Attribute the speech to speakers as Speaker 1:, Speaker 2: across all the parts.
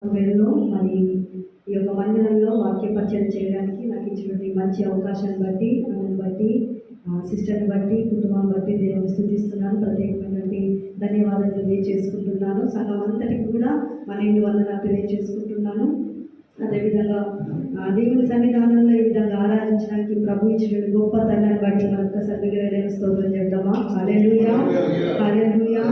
Speaker 1: వేళలో మరి ఈ యొక్క మందిరంలో వాక్య పరిచయం చేయడానికి నాకు ఇచ్చినటువంటి మంచి అవకాశాన్ని బట్టి నన్ను బట్టి సిస్టర్ని బట్టి కుటుంబాన్ని బట్టి దేవుని స్తుతిస్తున్నాను. ప్రత్యేకమైనటువంటి ధన్యవాదాలు తెలియజేసుకుంటున్నాను. సంఘం అంతటికి కూడా మన ఇంటి వందనాలు తెలియజేసుకుంటున్నాను. అదేవిధంగా దేవుని సన్నిధానంలో ఈ విధంగా ఆరాధించడానికి ప్రభు ఇచ్చిన గొప్ప తనాన్ని బట్టి మరొకసారి దగ్గర స్తోత్రం చేద్దామా? హల్లెలూయా, హల్లెలూయా.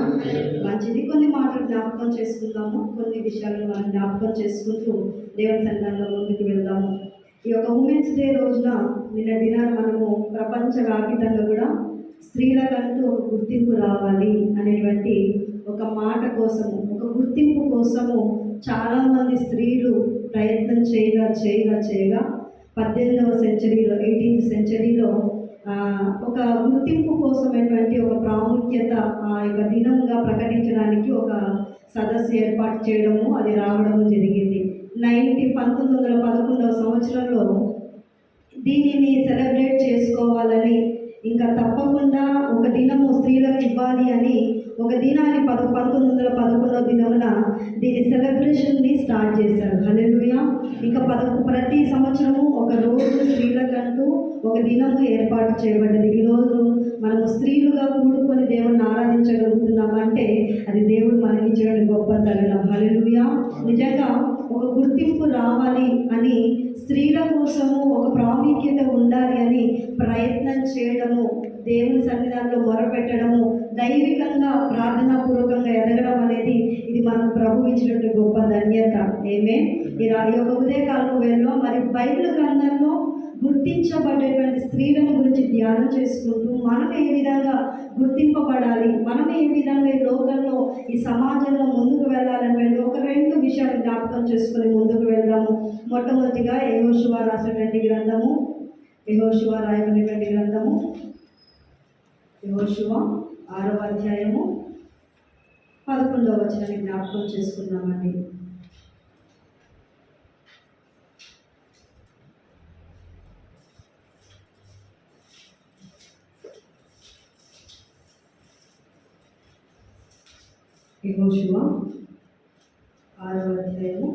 Speaker 1: మంచిది. కొన్ని మాటలు జ్ఞాపకం చేసుకుందాము, కొన్ని విషయాలను మనం జ్ఞాపకం చేసుకుంటూ దేవుని సన్నిధానంలో ముందుకు వెళ్దాము. ఈ యొక్క ఉమెన్స్ డే రోజున నిన్న దినాన మనము ప్రపంచవ్యాప్తంగా కూడా స్త్రీలకంటూ ఒక గుర్తింపు రావాలి అనేటువంటి ఒక మాట కోసము, ఒక గుర్తింపు కోసము చాలామంది స్త్రీలు ప్రయత్నం చేయగా 18వ సెంచరీలో 18th సెంచరీలో ఒక గుర్తింపు కోసమైనటువంటి ఒక ప్రాముఖ్యత ఆ యొక్క దినంగా ప్రకటించడానికి ఒక సదస్సు ఏర్పాటు చేయడము, అది రావడము జరిగింది. 1911వ సంవత్సరంలో దీనిని సెలబ్రేట్ చేసుకోవాలని, ఇంకా తప్పకుండా ఒక దినము స్త్రీలకు ఇవ్వాలి అని ఒక దినాన్ని 1911వ దినమున దీని సెలబ్రేషన్ని స్టార్ట్ చేశారు. హల్లెలూయా. ఇంకా ప్రతి సంవత్సరము ఒక రోజు స్త్రీలకంటూ ఒక దినము ఏర్పాటు చేయబడ్డది. ఈరోజు మనము స్త్రీలుగా కూడుకొని దేవుణ్ణి ఆరాధించగలుగుతున్నామంటే అది దేవుడు మనకి ఇచ్చిన గొప్ప తరుణం. హల్లెలూయా. నిజంగా ఒక గుర్తింపు రావాలి అని, స్త్రీల కోసము ఒక ప్రాముఖ్యత ఉండాలి అని ప్రయత్నం చేయడము, దేవుని సన్నిధానంలో మొరపెట్టడము, దైవికంగా ప్రార్థనాపూర్వకంగా ఎదగడం అనేది ఇది మనకు ప్రభు ఇచ్చినటువంటి గొప్ప ధన్యత. ఈ యొక్క ఉదయకాలపు వేళలో మరి బైబిల్ గ్రంథంలో గుర్తించబడేటువంటి స్త్రీలను గురించి ధ్యానం చేసుకుంటూ మనం ఏ విధంగా గుర్తింపబడాలి, మనం ఏ విధంగా ఈ లోకంలో ఈ సమాజంలో ముందుకు వెళ్ళాలనేటువంటి ఒక 2 విషయాలు జ్ఞాపకం చేసుకొని ముందుకు వెళ్దాము. మొట్టమొదటిగా యెహోషువ రాసినటువంటి గ్రంథము, యెహోషువ రాయబడినటువంటి గ్రంథము యెహోషువ 6వ అధ్యాయము 11వ వచనాన్ని జ్ఞాపకం చేసుకుందామండి. యెహోషువ 6వ అధ్యాయము.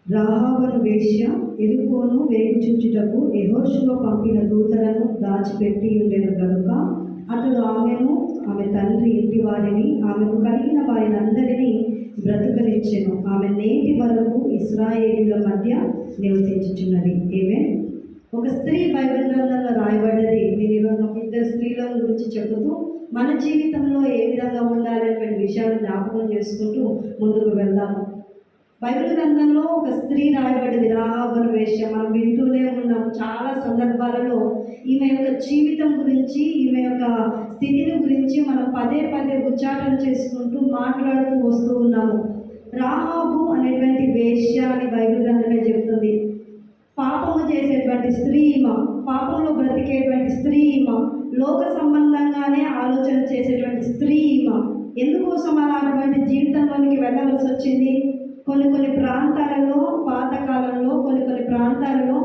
Speaker 1: రాహాబను వేశ్య ఎరుకోను వేగు చూచుటకు యెహోషువ పంపిన దూతలను దాచిపెట్టి ఉండెను గనుక అతడు ఆమెను, ఆమె తండ్రి ఇంటి వారిని, ఆమెకు కలిగిన వారిని అందరినీ బ్రతుకనిచ్చెను. ఆమె నేటి వరకు ఇశ్రాయేలీయుల మధ్య నివసించుచున్నది. ఒక స్త్రీ బైబిల్ గ్రంథంలో రాయబడ్డది. నేను ఈరోజు ఒక 2 స్త్రీల గురించి చెబుతూ మన జీవితంలో ఏ విధంగా ఉండాలనేటువంటి విషయాలు జ్ఞాపకం చేసుకుంటూ ముందుకు వెళ్దాము. బైబిల్ గ్రంథంలో ఒక స్త్రీ రాయబడ్డది, రాహాబను వేశ్య. మనం వింటూనే ఉన్నాం చాలా సందర్భాలలో ఈమె యొక్క జీవితం గురించి, ఈమె యొక్క స్థితిని గురించి మనం పదే ఉచ్చాటన చేసుకుంటూ మాట్లాడుతూ వస్తూ ఉన్నాము. రాహాబు అనేటువంటి వేశ్య అని బైబిల్ గ్రంథమే చెబుతుంది. పాపము చేసేటువంటి స్త్రీ ఈమె, పాపంలో బ్రతికేటువంటి స్త్రీ ఈమె, లోక సంబంధంగానే ఆలోచన చేసేటువంటి స్త్రీ ఈమె. ఎందుకోసం అలాంటి జీవితంలోనికి వెళ్ళవలసి వచ్చింది? కొన్ని ప్రాంతాలలో, పాతకాలంలో కొన్ని ప్రాంతాలలో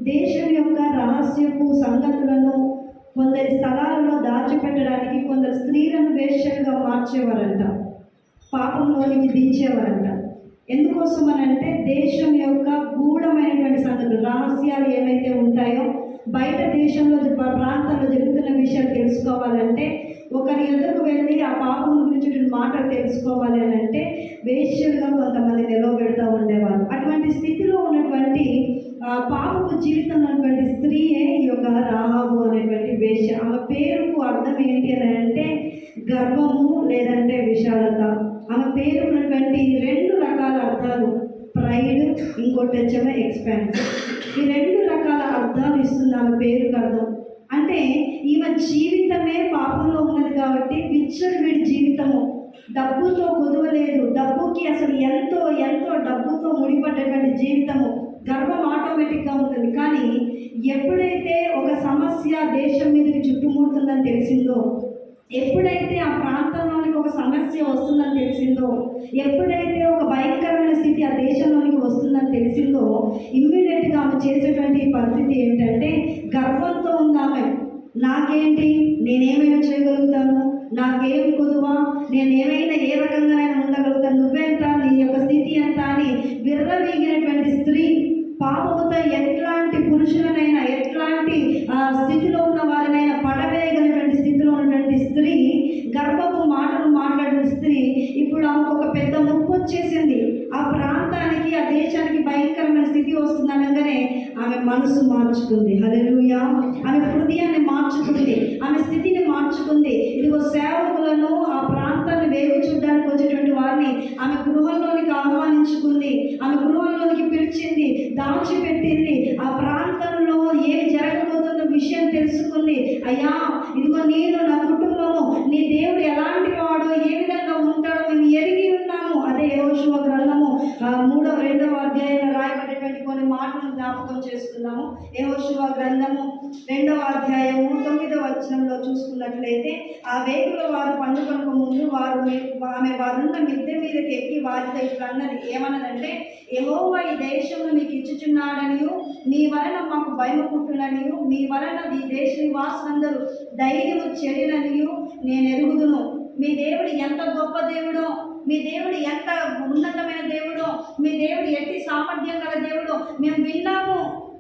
Speaker 1: దేశం యొక్క రహస్యపు సంగతులను కొందరి స్థలాలలో దాచిపెట్టడానికి కొందరు స్త్రీలను వేశ్యలుగా మార్చేవారంట, పాపంలోనికి దించేవారంట. ఎందుకోసం అని అంటే దేశం యొక్క గూఢమైనటువంటి సంగతులు, రహస్యాలు ఏవైతే ఉంటాయో, బయట దేశంలో ప్రాంతాల్లో జరుగుతున్న విషయాలు తెలుసుకోవాలంటే, ఒకరి ఎదురుకు వెళ్ళి ఆ పాపం గురించి మాటలు తెలుసుకోవాలి అని అంటే వేశ్యలుగా కొంతమంది నిలవబెడుతూ ఉండేవారు. అటువంటి స్థితిలో ఉన్నటువంటి పాపపు జీవితం ఉన్నటువంటి స్త్రీయే ఈ యొక్క రాహాబు అనేటువంటి వేశ్య. ఆమె పేరుకు అర్థం ఏంటి అని అంటే గర్వము లేదంటే విశాలత. ఆమె పేరు ఉన్నటువంటి 2 రకాల అర్థాలు, ప్రైడ్, ఇంకోటి వచ్చేమో ఎక్స్పాన్స్. ఈ 2 రకాల అర్థాలు ఇస్తుంది ఆమె పేరుకు అర్థం. అంటే ఈమె జీవితమే పాపంలో ఉన్నది కాబట్టి విచ్చలవిడి జీవితము, డబ్బుతో కొదవలేదు, డబ్బుకి అసలు ఎంతో డబ్బుతో ముడిపడ్డటువంటి జీవితము. గర్వం ఆటోమేటిక్గా ఉంటుంది. కానీ ఎప్పుడైతే ఒక సమస్య దేశం మీదకి చుట్టుముడుతుందని తెలిసిందో, ఎప్పుడైతే ఆ ప్రాంతంలోనికి ఒక సమస్య వస్తుందని తెలిసిందో, ఎప్పుడైతే ఒక భయంకరమైన స్థితి ఆ దేశంలోనికి వస్తుందని తెలిసిందో, ఇమ్మీడియట్గా ఆమె చేసేటువంటి పరిస్థితి ఏంటంటే గర్వంతో ఉంది ఆమె. నాకేంటి, నేనేమైనా చేయగలుగుతాను, నాకేం కొదువా, నేనేమైనా ఏ రకంగానైనా ఉండగలుగుతాను, నువ్వెంత, నీ యొక్క స్థితి విర్రవీగినటువంటి స్త్రీ, పాపముతో ఎట్లాంటి పురుషులనైనా ఎట్లాంటి స్థితిలో ఉన్న వారినైనా పడవేయగలిగినటువంటి స్థితిలో ఉన్నటువంటి స్త్రీ, గర్భపు మాటలు మాట్లాడిన స్త్రీ, ఇప్పుడు ఆమెకు ఒక పెద్ద ముప్పు వచ్చేసింది. ఆ ప్రాంతానికి, ఆ దేశానికి భయంకరమైన స్థితి వస్తుందనగానే ఆమె మనసు మార్చుకుంది. హల్లెలూయా. ఆమె హృదయాన్ని మార్చుకుంది, ఆమె స్థితిని మార్చుకుంది. ఇదిగో సేవకులను, ఆ ప్రాంతాన్ని వేగు చూడడానికి వచ్చేటువంటి వారిని ఆమె గృహంలోనికి ఆహ్వానించుకుంది, ఆమె గృహంలోనికి పిలిచింది, దాచిపెట్టింది. ఆ ప్రాంతంలో ఏమి జరగబోతుందో విషయం తెలుసుకుంది. అయ్యా, ఇదిగో నేను, నా కుటుంబము, నీ దేవుడు ఎలాంటి వాడో, ఏ విధంగా ఉంటాడో మేము ఎరిగి ఉన్నాము. అదే యెహోషువ గ్రంథము 3వ అధ్యాయంలో రాయబడేటువంటి కొన్ని మాటలను జ్ఞాపకం చేసుకున్నాము. యెహోషువ గ్రంథము 2వ అధ్యాయము 9వ వచనంలో చూసుకున్నట్లయితే, ఆ వేగులో వారు పండుకొనక ముందు ఆమె వారున్న మిద్దె మీదకి ఎక్కి వారితో ఇట్లా అన్నది. ఏమన్నదంటే, యెహోవా ఈ దేశంలో మీకు ఇచ్చుచున్నాడనియు, మీ వలన మాకు భయము పుట్టుననియు, మీ వలన ఈ దేశ నివాసులందరూ ధైర్యము చెడిననియు నేను ఎరుగుదును. మీ దేవుడు ఎంత గొప్ప దేవుడో, మీ దేవుడు ఎంత ఉన్నతమైన దేవుడో, మీ దేవుడు ఎట్టి సామర్థ్యం గల దేవుడో మేము విన్నాము.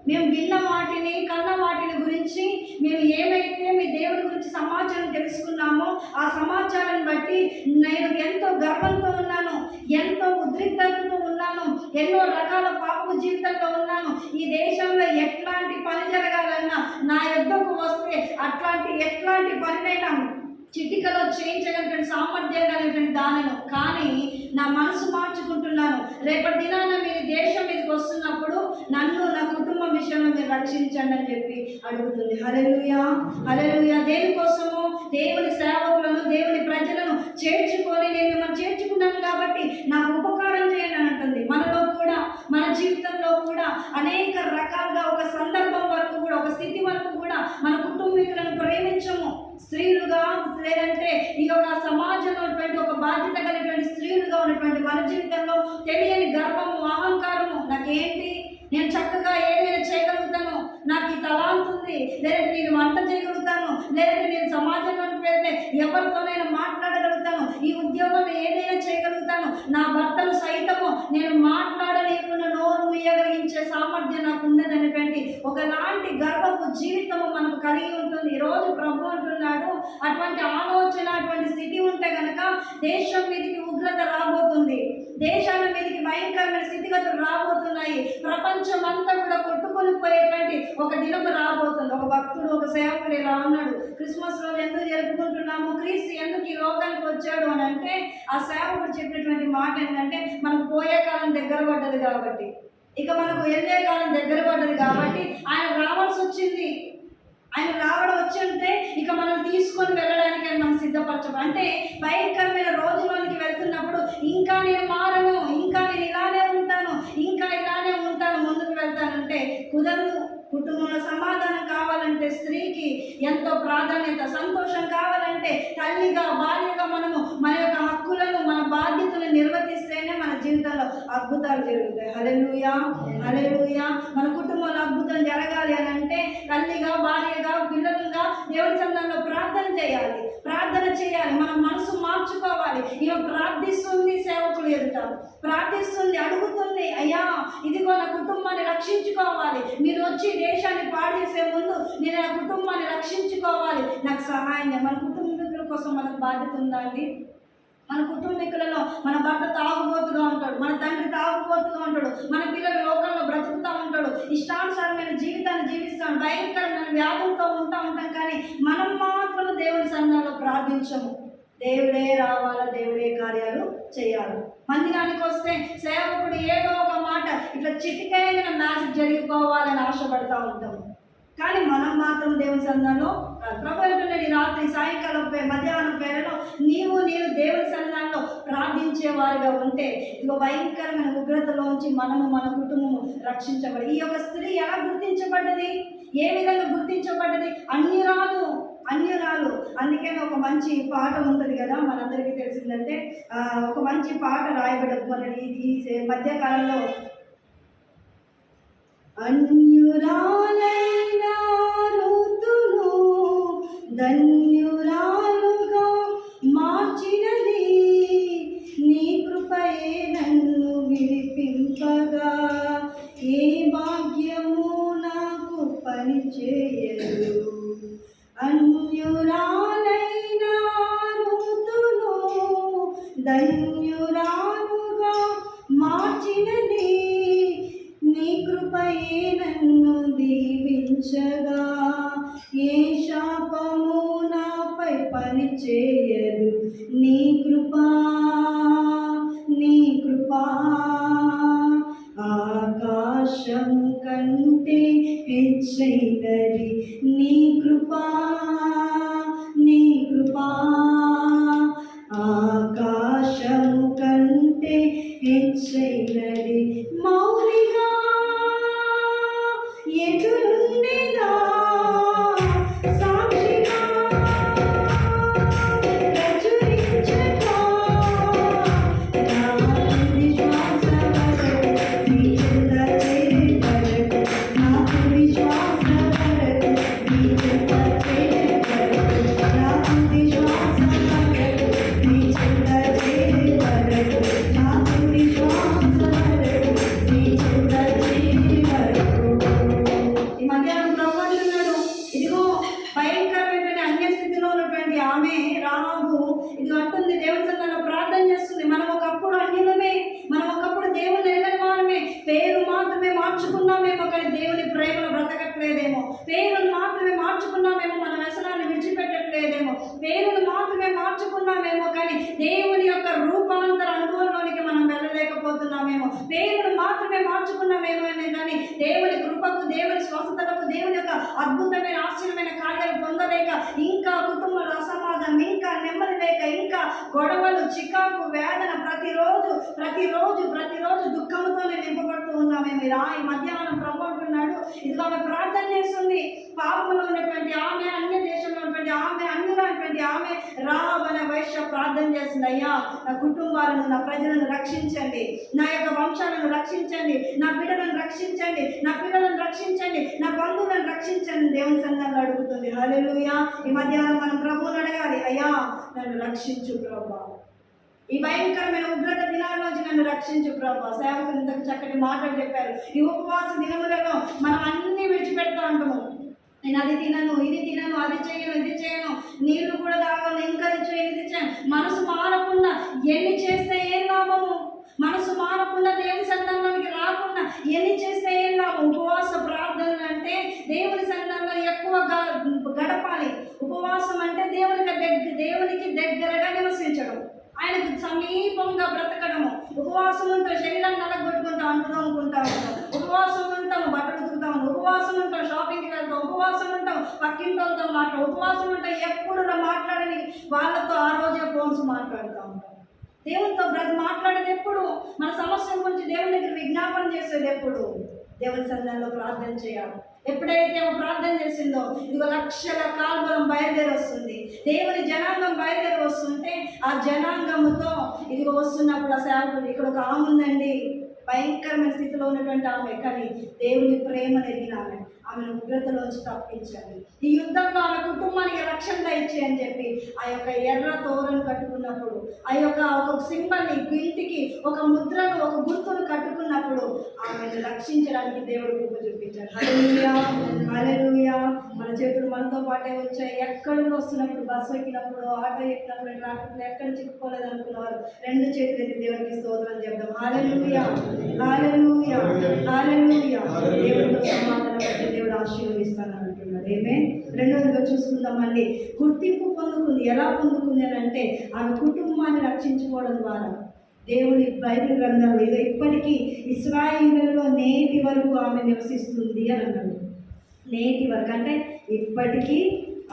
Speaker 1: మేము విన్న వాటిని, కన్న వాటిని గురించి, మేము ఏమైతే మీ దేవుడి గురించి సమాచారం తెలుసుకున్నామో ఆ సమాచారాన్ని బట్టి నేను ఎంతో గర్వంతో ఉన్నాను, ఎంతో ఉద్రిక్తతతో ఉన్నాను, ఎన్నో రకాల పాపపు జీవితంలో ఉన్నాను. ఈ దేశంలో ఎట్లాంటి పని జరగాలన్నా నా యొద్దకు వస్తే ఎట్లాంటి పనినైనా చిటికలో చేయించగలిగిన సామర్థ్యం కలిగిన దానిను, కానీ నా మనసు మార్చుకుంటున్నాను. రేపటి దినాన మీరు దేశం మీదకి వస్తున్నప్పుడు నన్ను, నా కుటుంబం విషయంలో మీరు రక్షించండి అని చెప్పి అడుగుతుంది. హల్లెలూయా, హల్లెలూయా. దేనికోసము? దేవుని సేవకులను, దేవుని ప్రజలను చేర్చుకొని, నేను మిమ్మల్ని చేర్చుకున్నాను కాబట్టి నాకు ఉపకారం చేయండి అని అంటుంది. మనలో కూడా, మన జీవితంలో కూడా అనేక రకాలుగా ఒక సందర్భం వరకు కూడా, ఒక స్థితి వరకు కూడా మన కుటుంబీకులను ప్రేమించము. స్త్రీలుగా, లేదంటే ఈ యొక్క సమాజంలో ఉన్నటువంటి ఒక బాధ్యత కలిగినటువంటి స్త్రీలుగా ఉన్నటువంటి మన జీవితంలో తెలియని గర్వము, అహంకారము, నాకేంటి, నేను చక్కగా ఏదైనా చేయగలుగుతాను, నాకు ఈ తలాంత్ ఉంది, లేదంటే నేను వంట చేయగలుగుతాను, లేదంటే నేను సమాజంలోకి వెళ్తే ఎవరితోనైనా మాట్లాడగలుగుతాను, ఈ ఉద్యోగంలో ఏదైనా చేయగలుగుతాను, నా భర్తను సైతము నేను మాట్లాడలేకుండా నోరు మీయగలిగించే సామర్థ్యం నాకు ఉండదనేటువంటి ఒకలాంటి గర్వపు జీవితము మనకు కలిగి ఉంటుంది. ఈరోజు ప్రభు అంటున్నాడు, అటువంటి ఆలోచన, అటువంటి స్థితి ఉంటే కనుక దేశం మీదకి ఉగ్రత రాబోతుంది, దేశాల మీదకి భయంకరమైన స్థితిగతులు రాబోతున్నాయి, ప్రపంచం అంతా కూడా కొట్టుకొని పోయేటువంటి ఒక దినము రాబోతుంది. ఒక భక్తుడు, ఒక సేవకుడు ఇలా అన్నాడు, క్రిస్మస్ రోజు ఎందుకు జరుపుకుంటున్నాము, క్రీస్తు ఎందుకు ఈ లోకానికి వచ్చాడు అని అంటే, ఆ సేవకుడు చెప్పినటువంటి మాట ఏంటంటే, మనకు పోయే కాలం దగ్గర పడ్డది కాబట్టి, ఇక మనకు వెళ్ళే కాలం దగ్గర పడ్డది కాబట్టి ఆయన రావాల్సి వచ్చింది. ఆయన రావడం వచ్చి ఉంటే ఇక మనం తీసుకొని వెళ్ళడానికి ఆయన మనం సిద్ధపరచం. అంటే భయంకరమైన రోజులోనికి వెళ్తున్నప్పుడు ఇంకా నేను మారను, ఇంకా నేను ఇలానే ఉంటాను, ఇంకా ఇలానే ఉంటాను, ముందుకు వెళ్తానంటే కుదరదు. కుటుంబంలో సమాధానం కావాలంటే స్త్రీకి ఎంతో ప్రాధాన్యత, సంతోషం కావాలంటే తల్లిగా, భార్యగా మనము మన యొక్క హక్కులను, మన బాధ్యతలను నిర్వర్తిస్తేనే మన జీవితంలో అద్భుతాలు జరుగుతాయి. హల్లెలూయా, హల్లెలూయా. మన కుటుంబంలో అద్భుతం జరగాలి అని అంటే తల్లిగా, భార్యగా, పిల్లలుగా దేవుని సన్నిధిలో ప్రార్థన చేయాలి, మనం మనసు మార్చుకోవాలి. ఇక ప్రార్థిస్తుంది, సేవకులు ఎదుగుతారు, ప్రార్థిస్తుంది, అడుగుతుంది, అయ్యా ఇదిగో నా కుటుంబాన్ని రక్షించుకోవాలి, మీరు వచ్చి దేశాన్ని పాడు చేసే ముందు నేను నా కుటుంబాన్ని రక్షించుకోవాలి, నాకు సహాయం చేయాలి. మన కుటుంబీకుల కోసం మనకు బాధ్యత ఉందా అండి? మన కుటుంబీకులలో మన భర్త తాగుబోతుగా ఉంటాడు, మన తండ్రి తాగుబోతుగా ఉంటాడు, మన పిల్లలు లోకంలో బ్రతుకుతూ ఉంటాడు, ఇష్టానుసారమైన జీవితాన్ని జీవిస్తాడు, భయంకరమైన వ్యాధులతో ఉంటాం. కానీ మనం మాత్రం దేవుని సన్నిధిలో ప్రార్థించము. దేవుడే రావాలా, దేవుడే కార్యాలు చేయాలి. మందిరానికి వస్తే సేవకుడు ఏదో ఒక మాట ఇట్లా చిటికైన మ్యాజిక్ జరిగిపోవాలని ఆశపడతా ఉంటాము. కానీ మనం మాత్రం దేవుని సన్నిధిలో ప్రభుత్వం రాత్రి, సాయంకాలం, మధ్యాహ్నం వేళలో నేను దేవుని సన్నిధిలో ప్రార్థించే వారిగా ఉంటే ఇదిగో భయంకరమైన ఉగ్రతలోంచి మనము, మన కుటుంబము రక్షించబడి. ఈ యొక్క స్త్రీ ఎలా గుర్తించబడ్డది, ఏ విధంగా గుర్తించబడ్డది? అన్యురాలు. అందుకని ఒక మంచి పాట ఉంటుంది కదా, మనందరికీ తెలిసిందంటే ఒక మంచి పాట రాయబడి ఈ మధ్యకాలంలో, అన్యురాలైన ఋతును ధన్యురాలుగా మార్చినది నీ కృపయే నన్ను విడిపింప విధించగా ఏ భాగ్యము నాకు పనిచేయదు. అన్యురాలైన రూతును ధన్యురాలుగా మార్చినది నీ కృపయే నన్ను దీవించగా. ఏ శాపము నాపై పనిచేయదు. నీ కృపా ఆకాశము కంటే హెచ్చైనది. నీ కృపా ఆకాశము కంటే హెచ్చైనది. మౌనిగా ఎదురుండేదా సాక్షిగా ప్రచురించగా నా తుది శ్వాస వరకు నీ చెంత చేరే వరకు, నా తుది శ్వాస వరకు నీ చెంత చేరే వరకు, నా తుది శ్వాస వరకు నీ చెంత చేరే వరకు, నా తుది శ్వాస వరకు నీ చెంత చేరే వరకు. ఈ మధ్యాహ్నం ప్రభు అంటున్నాడు, ఇదిగో భయంకరమైనటువంటి అన్యస్థితిలో ఉన్నటువంటి ఆమె రాహాబు ఇది అంటుంది, దేవుని సన్నిధిలో ప్రార్థన చేస్తుంది. మనం ఒకప్పుడు అన్యులమే, మనం ఒకప్పుడు దేవుని ఎరగని వారమే, పేరు మాత్రమే మార్చుకున్నామేమో కానీ దేవుని ప్రేమను బ్రతకట్లేదేమో, పేరును మాత్రమే మార్చుకున్నామేమో మన వ్యసనాన్ని విడిచిపెట్టట్లేదేమో, పేరును మాత్రమే మార్చుకున్నామేమో కానీ దేవుని యొక్క రూపాంతర అనుభవంలోనికి మనం వెళ్ళలేకపోతున్నామేమో, పేరును మాత్రమే మార్చుకున్నామేమో అని కానీ దేవుని కృపకు, దేవుని స్వస్థతలకు, దేవుని యొక్క అద్భుతమైన ఆశ్చర్యమైన కార్యాలు పొందలేక ఇంకా కుటుంబంలో అసమాధానం, ఇంకా నెమ్మది లేక, ఇంకా గొడవలు, చికాకు, వేదన, ప్రతిరోజు దుఃఖంతోనే నింపబడుతూ ఉన్నామేమో. ఈ మధ్యాహ్నం ప్రభు అంటున్నాడు, ఇది ఆమె ప్రార్థన చేస్తుంది. పాపంలో ఉన్నటువంటి ఆమె, అన్య దేశంలో ఉన్నటువంటి ఆమె, అన్యులైనటువంటి ఆమె రాహాబు అనే వైశ్య ప్రార్థన చేస్తుంది. అయ్యా, నా కుటుంబాలను, నా ప్రజలను రక్షించండి, నా యొక్క వంశాలను రక్షించండి, నా బిడ్డలను రక్షించండి, నా పిల్లలను రక్షించండి, నా బంధువులను రక్షించండి దేవుని సన్నిధిలో అడుగుతుంది. హల్లెలూయా. ఈ మధ్యాహ్నం మనం ప్రభువుని అడగాలి, అయ్యా నన్ను రక్షించు ప్రభా, ఈ భయంకరమైన ఉగ్రత దినాల్లోంచి నన్ను రక్షించు ప్రభా. సేవకులు ఇంతకు చక్కటి మాటలు చెప్పారు. ఈ ఉపవాస దినములలో మనం అన్ని విడిచిపెడతా ఉంటాము. నేను అది తినను, ఇది తినను, అది చేయను, ఇది చేయను, నీళ్లు కూడా తాగను, ఇంకా అది చేయను, ఇది చేయను. మనసు మారకుండా ఎన్ని చేస్తే ఏం లాభము? మనసు మారకుండా దేవుని సన్నిధానానికి రాకుండా ఎన్ని చేస్తే ఏం లాభం? ఉపవాస ప్రార్థనలు అంటే దేవుని సన్నిధానంలో ఎక్కువ గడపాలి. ఉపవాసం అంటే దేవునికి దగ్గరగా నివసించడం, ఆయనకు సమీపంగా బ్రతకడము. ఉపవాసం ఉంటాం, శరీరాన్ని నలగొట్టుకుంటాం, అనుకుంటా ఉంటాం, ఉపవాసం ఉంటాం, బట్టలు ఉతుకుతాం, ఉపవాసం ఉంటాం, షాపింగ్కి వెళ్తాం, ఉపవాసం ఉంటాం, పక్కింటి వాళ్ళతో మాట్లాడు, ఉపవాసం ఉంటాం, ఎప్పుడు మాట్లాడని వాళ్ళతో ఆ రోజే ఫోన్స్ మాట్లాడుతూ ఉంటాం. దేవునితో మాట్లాడేది ఎప్పుడు? మన సమస్యల గురించి దేవుని దగ్గర విజ్ఞాపన చేసేది ఎప్పుడు? దేవుని సన్నిధానంలో ప్రార్థన చేయాలి. ఎప్పుడైతే ప్రార్థన చేసిందో ఇదిగో లక్షల కాల్బలం బయలుదేరి వస్తుంది, దేవుని జనాంగం బయలుదేరి వస్తుంటే ఆ జనాంగముతో ఇదిగో వస్తున్నప్పుడు ఆ సేవకుడు, ఇక్కడ ఒక ఆమె ఉందండి, భయంకరమైన స్థితిలో ఉన్నటువంటి ఆమె, కానీ దేవుని ప్రేమ ఎరిగిన ఆమెను ఉగ్రతలోంచి తప్పించండి, ఈ యుద్ధంలో ఆమె కుటుంబానికి రక్షణ ఇచ్చి అని చెప్పి ఆ యొక్క ఎర్ర తోరను కట్టుకున్నప్పుడు, ఆ యొక్క ఒక సింబల్ని, ఇంటికి ఒక ముద్రను, ఒక గుర్తును కట్టుకున్నప్పుడు ఆమెను రక్షించడానికి దేవుడు కృప చూపించాడు. హల్లెలూయా, హల్లెలూయా. మన చేతులు మనతో పాటే వచ్చాయి. ఎక్కడ వస్తున్నప్పుడు, బస్సు ఎక్కినప్పుడు, ఆటో ఎక్కినప్పుడు, ట్రాఫిక్లో ఎక్కడ చిక్కుకోలేదు అనుకున్నవారు రెండు చేతులు ఎత్తి దేవుడికి స్తోత్రం చెప్తాం. హల్లెలూయా, హల్లెలూయా, హల్లెలూయా. దేవుడితో సమాధానం బట్టి దేవుడు ఆశీర్వదిస్తాను అంటున్నాడు. ఏమే రెండోదిగా చూసుకుందామండి. గుర్తింపు పొందుకుంది. ఎలా పొందుకుంది అని అంటే ఆమె కుటుంబాన్ని రక్షించుకోవడం ద్వారా. దేవుని బైబిల్ గ్రంథంలో ఇదో ఇప్పటికీ ఇశ్రాయేలులో నేటి వరకు ఆమె నివసిస్తుంది అని అన్నాడు. నేటి వరకు అంటే ఇప్పటికీ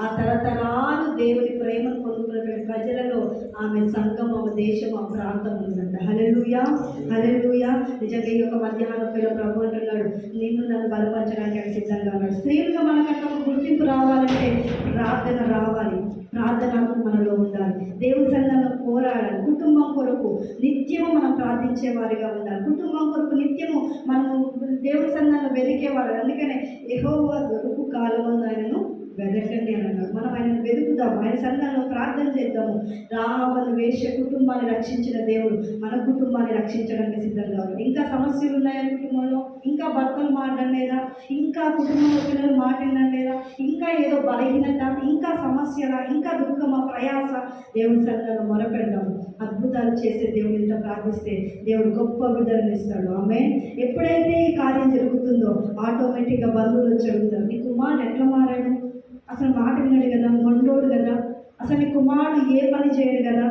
Speaker 1: ఆ తరతరాలు దేవుని ప్రేమను పొందుకున్నటువంటి ప్రజలలో ఆమె సంఘం, ఆమె దేశం, ఆ ప్రాంతం ఉందంట. హల్లెలూయా, హల్లెలూయా. నిజంగా ఈ యొక్క మధ్యాహ్నం పిల్ల ప్రభు అంటున్నాడు, నిన్ను నన్ను బలపరచడానికి ఆయన సిద్ధంగా ఉన్నాడు. స్త్రీలుగా మనకంటే ఒక గుర్తింపు రావాలంటే ప్రార్థన రావాలి, ప్రార్థన మనలో ఉండాలి, దేవుని సన్నిధిలో పోరాడాలి, కుటుంబం కొరకు నిత్యము మనం ప్రార్థించే వారిగా ఉండాలి, కుటుంబం కొరకు నిత్యము మనము దేవుని సన్నిధిలో వెతికేవారు. అందుకనే యెహోవా దొరుకు కాలమందు ఆయనను వెదకండి అని అన్నాడు. మనం ఆయన వెతుకుదాం, ఆయన సన్నిధానంలో ప్రార్థన చేద్దాము. రావణ వేష కుటుంబాన్ని రక్షించిన దేవుడు మన కుటుంబాన్ని రక్షించడానికి సిద్ధంగా ఉన్నాడు. ఇంకా సమస్యలు ఉన్నాయా కుటుంబంలో? ఇంకా భర్తలు మారడం లేదా? ఇంకా కుటుంబంలో పిల్లలు మాట వినడం లేదా? ఇంకా ఏదో బలహీనత, ఇంకా సమస్యల, ఇంకా దుఃఖమా, ప్రయాస? దేవుని సన్నిధానంలో మొరపెడదాము. అద్భుతాలు చేసే దేవుడు ఇంత ప్రార్థిస్తే దేవుడు గొప్ప విడుదలను ఇస్తాడు. ఆమె ఎప్పుడైతే ఈ కార్యం జరుగుతుందో ఆటోమేటిక్గా బంధువులు వచ్చి అడుగుతారు, నీ కుమారుడు ఎట్లా మారాడు? అసలు మాట విన్నాడు కదా, మొండోడు కదా, అసలు నీ కుమారుడు ఏ పని చేయడు కదా,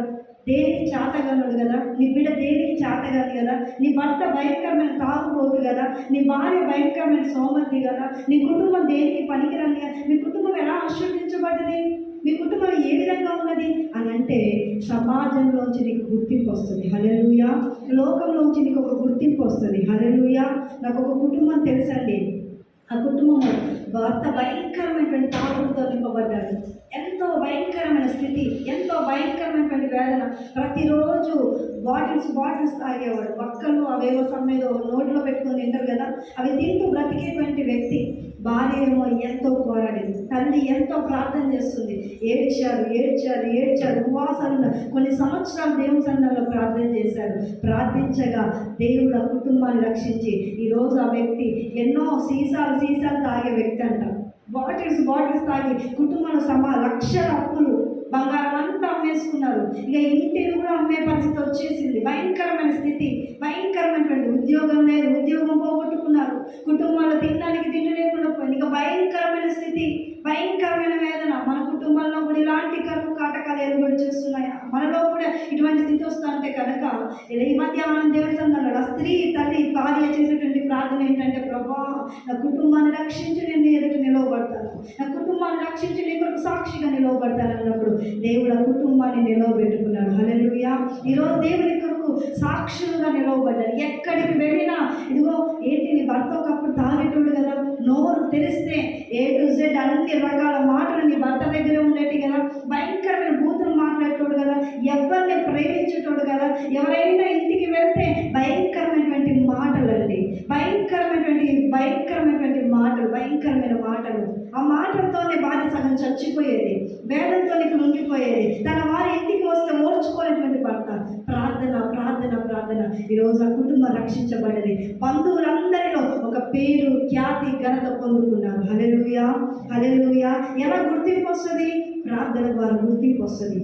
Speaker 1: దేనికి చేతగలడు కదా, నీ బిడ్డ దేనికి చేతగలదు కదా, నీ భర్త భయంకరమైన తాగుబోతు కదా, నీ భార్య భయంకరమైన సోమతి కదా, నీ కుటుంబం దేనికి పనికిరాని కదా, మీ కుటుంబం ఎలా ఆశీర్వదించబడ్డది, మీ కుటుంబం ఏ విధంగా ఉన్నది అని అంటే సమాజంలోంచి నీకు గుర్తింపు వస్తుంది. హల్లెలూయా. లోకంలోంచి నీకు ఒక గుర్తింపు వస్తుంది. హల్లెలూయా. నాకు ఒక కుటుంబం తెలుసండి. ఆ కుటుంబం భర్త భయంకరమైనటువంటి తాగుడుతో నింపబడ్డాడు. ఎంతో భయంకరమైన స్థితి, ఎంతో భయంకరమైనటువంటి వేదన. ప్రతిరోజు బాటిల్స్ తాగేవాడు. పక్కలు అవేవో సమ్మేదో నోట్లో పెట్టుకొని తింటారు కదా, అవి తింటూ బ్రతికేటువంటి వ్యక్తి. భార్య ఏమో ఎంతో పోరాడింది, తల్లి ఎంతో ప్రార్థన చేస్తుంది. ఏడ్చారు ఉపవాసాలు కొన్ని సంవత్సరాలు దేవుని సన్నిధానంలో ప్రార్థన చేశారు. ప్రార్థించగా దేవుడు ఆ కుటుంబాన్ని రక్షించి ఈరోజు ఆ వ్యక్తి ఎన్నో సీసాలు తాగే వ్యక్తి అంట. బాటిల్స్ తాగి కుటుంబంలో లక్షల అప్పులు, బంగారం అంతా అమ్మేసుకున్నారు. ఇక ఇంటిని కూడా అమ్మే పరిస్థితి వచ్చేసింది. భయంకరమైన స్థితి, భయంకరమైనటువంటి ఉద్యోగం లేదు, ఉద్యోగం పోగొట్టుకున్నారు. కుటుంబాల్లో తినడానికి తిండి లేకుండా పోయింది. ఇక భయంకరమైన స్థితి, భయంకరమైన వేదన. మన కుటుంబంలో కూడా ఇలాంటి కరువు కాటకాలు ఏర్పడి చేస్తున్నాయి. మనలో కూడా ఇటువంటి స్థితి వస్తుంటే కనుక ఈ మధ్యాహ్నం దేవుని సన్నిధానంలో ఆ స్త్రీ తల్లి భార్య చేసేటువంటి ప్రార్థన ఏంటంటే, ప్రభా నా కుటుంబాన్ని రక్షించి నేను ఎదుటి నిలవబడతాను, నా కుటుంబాన్ని రక్షించి నీ కొరకు సాక్షిగా నిలవబడతాను అన్నప్పుడు దేవుడు ఆ కుటుంబాన్ని నిలవబెట్టుకున్నాడు. హల్లెలూయా. ఈరోజు దేవుని కొరకు సాక్షులుగా నిలవబడ్డాడు. ఎక్కడికి వెళ్ళినా ఇదిగో ఏంటి, నీ భర్త ఒకప్పుడు తాగేటోడు కదా, నోరు తెరిస్తే A to Z అన్ని రకాల మాటలు నీ భర్త దగ్గర ఉండేటి కదా, భయంకరమైన బూతులు మాట్లాడేటోడు కదా, ఎవరిని ప్రేమించేటోడు కదా, ఎవరైనా ఇంటికి వెళ్తే భయంకరమైనటువంటి మాటలండి, భయంకరమైన మాటలు. ఆ మాటలతోనే భార్య సగం చచ్చిపోయేది, వేదంతో కృంగిపోయేది. తన వారి ఇంటికి వస్తే ఓర్చుకోలేటువంటి భర్త. ప్రార్థన. ఈరోజు ఆ కుటుంబం రక్షించబడ్డది. బంధువులందరిలో ఒక పేరు, ఖ్యాతి, ఘనత పొందుకున్నారు. హల్లెలూయా. ఎలా గుర్తింపు వస్తుంది? ప్రార్థన ద్వారా గుర్తింపు వస్తుంది,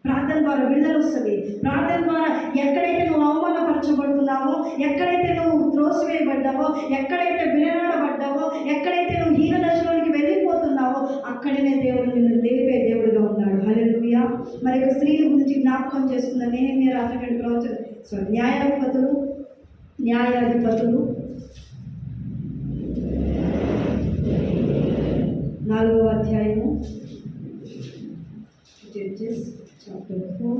Speaker 1: ప్రార్థన ద్వారా విడుదల వస్తుంది. ప్రార్థన ద్వారా ఎక్కడైతే నువ్వు అవమానపరచబడుతున్నావో, ఎక్కడైతే నువ్వు త్రోసివేయబడ్డావో, ఎక్కడైతే విననాడబడ్డావో, ఎక్కడైతే నువ్వు హీన దశలోనికి వెళ్ళిపోతున్నావో అక్కడనే దేవుడు నిన్ను లేపే దేవుడుగా ఉన్నాడు. హల్లెలూయా. మరి స్త్రీల గురించి జ్ఞాపకం చేసుకున్న నెహెమ్యా రాసినటువంటి ప్రవచనం న్యాయాధిపతులు 4వ అధ్యాయము, జడ్జెస్ చాప్టర్ 4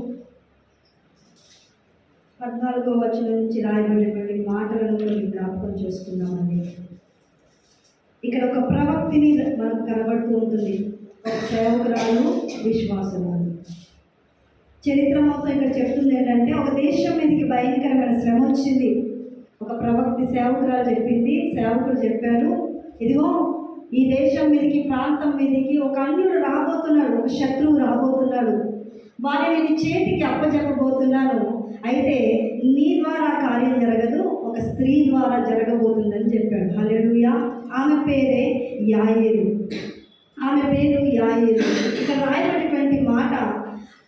Speaker 1: 14వ వచనం నుంచి రాయబడినటువంటి మాటలను మనం జ్ఞాపకం చేసుకున్నామండి. ఇక్కడ ఒక ప్రవక్తిని మనకు కనబడుతూ ఉంటుంది, ఒక సేవకురాలు, విశ్వాసురాలు. చరిత్ర మొత్తం ఇక్కడ చెప్తుంది ఏంటంటే, ఒక దేశం మీదకి భయంకరమైన శ్రమ వచ్చింది. ఒక ప్రవక్తి సేవకురాలు చెప్పింది, సేవకులు చెప్పారు, ఇదిగో ఈ దేశం మీదకి, ప్రాంతం మీదకి ఒక అన్యుడు రాబోతున్నాడు, ఒక శత్రువు రాబోతున్నాడు, వారిని నీ చేతికి అప్పచెప్పబోతున్నాను. అయితే నీ ద్వారా కార్యం జరగదు, ఒక స్త్రీ ద్వారా జరగబోతుందని చెప్పాడు. హల్లెలూయా. ఆమె పేరు యాయేలు. ఇక్కడ రాయబడినటువంటి మాట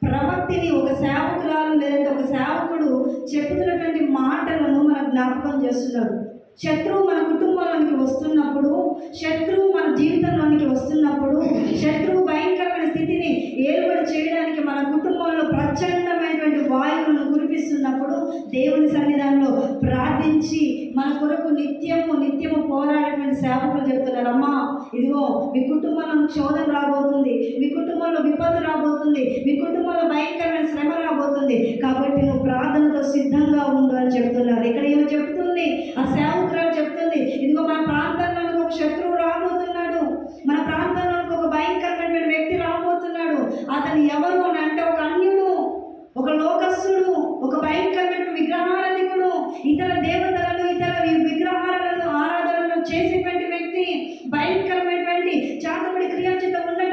Speaker 1: ప్రవక్తిని, ఒక సేవకురాలు లేదంటే ఒక సేవకుడు చెప్తున్నటువంటి మాటలను మనకు జ్ఞాపకం చేస్తున్నారు. శత్రువు మన కుటుంబంలోనికి వస్తున్నప్పుడు, శత్రువు మన జీవితంలోనికి వస్తున్నప్పుడు, శత్రువు భయంకరమైన స్థితిని ఏలుబడి చేయడానికి మన కుటుంబంలో ప్రచండమైనటువంటి వాయువులను కురిపిస్తున్నప్పుడు దేవుని సన్నిధానంలో ప్రార్థించి మన కొరకు నిత్యము పోరాడేటువంటి సేవకులు చెప్తున్నారు, అమ్మా ఇదిగో మీ కుటుంబంలో శోధన రాబోతుంది, మీ కుటుంబంలో విపత్తు రాబోతుంది, మీ కుటుంబంలో భయంకరమైన శ్రమ రాబోతుంది, కాబట్టి నువ్వు ప్రార్థనతో సిద్ధంగా ఉండు అని చెప్తున్నారు. ఇక్కడ ఏమో చెప్తుంది, ఆ సేవకురాలు చెప్తుంది, ఇదిగో మన ప్రాంతంలో ఒక శత్రువు రాబోతున్నాడు, మన ప్రాంతంలో ఒక భయంకరమైన వ్యక్తి రాబోతున్నాడు. అతను ఎవరు అని అంటే, ఒక అన్యుడు, ఒక లోకస్తుడు, ఒక భయంకరమైన విగ్రహారాధికుడు, ఇతర దేవతలను, ఇతర విగ్రహాలను ఆరాధనలు చేసేటువంటి వ్యక్తి, భయంకరమైనటువంటి చాతబడి క్రియాచిత ఉన్నటువంటి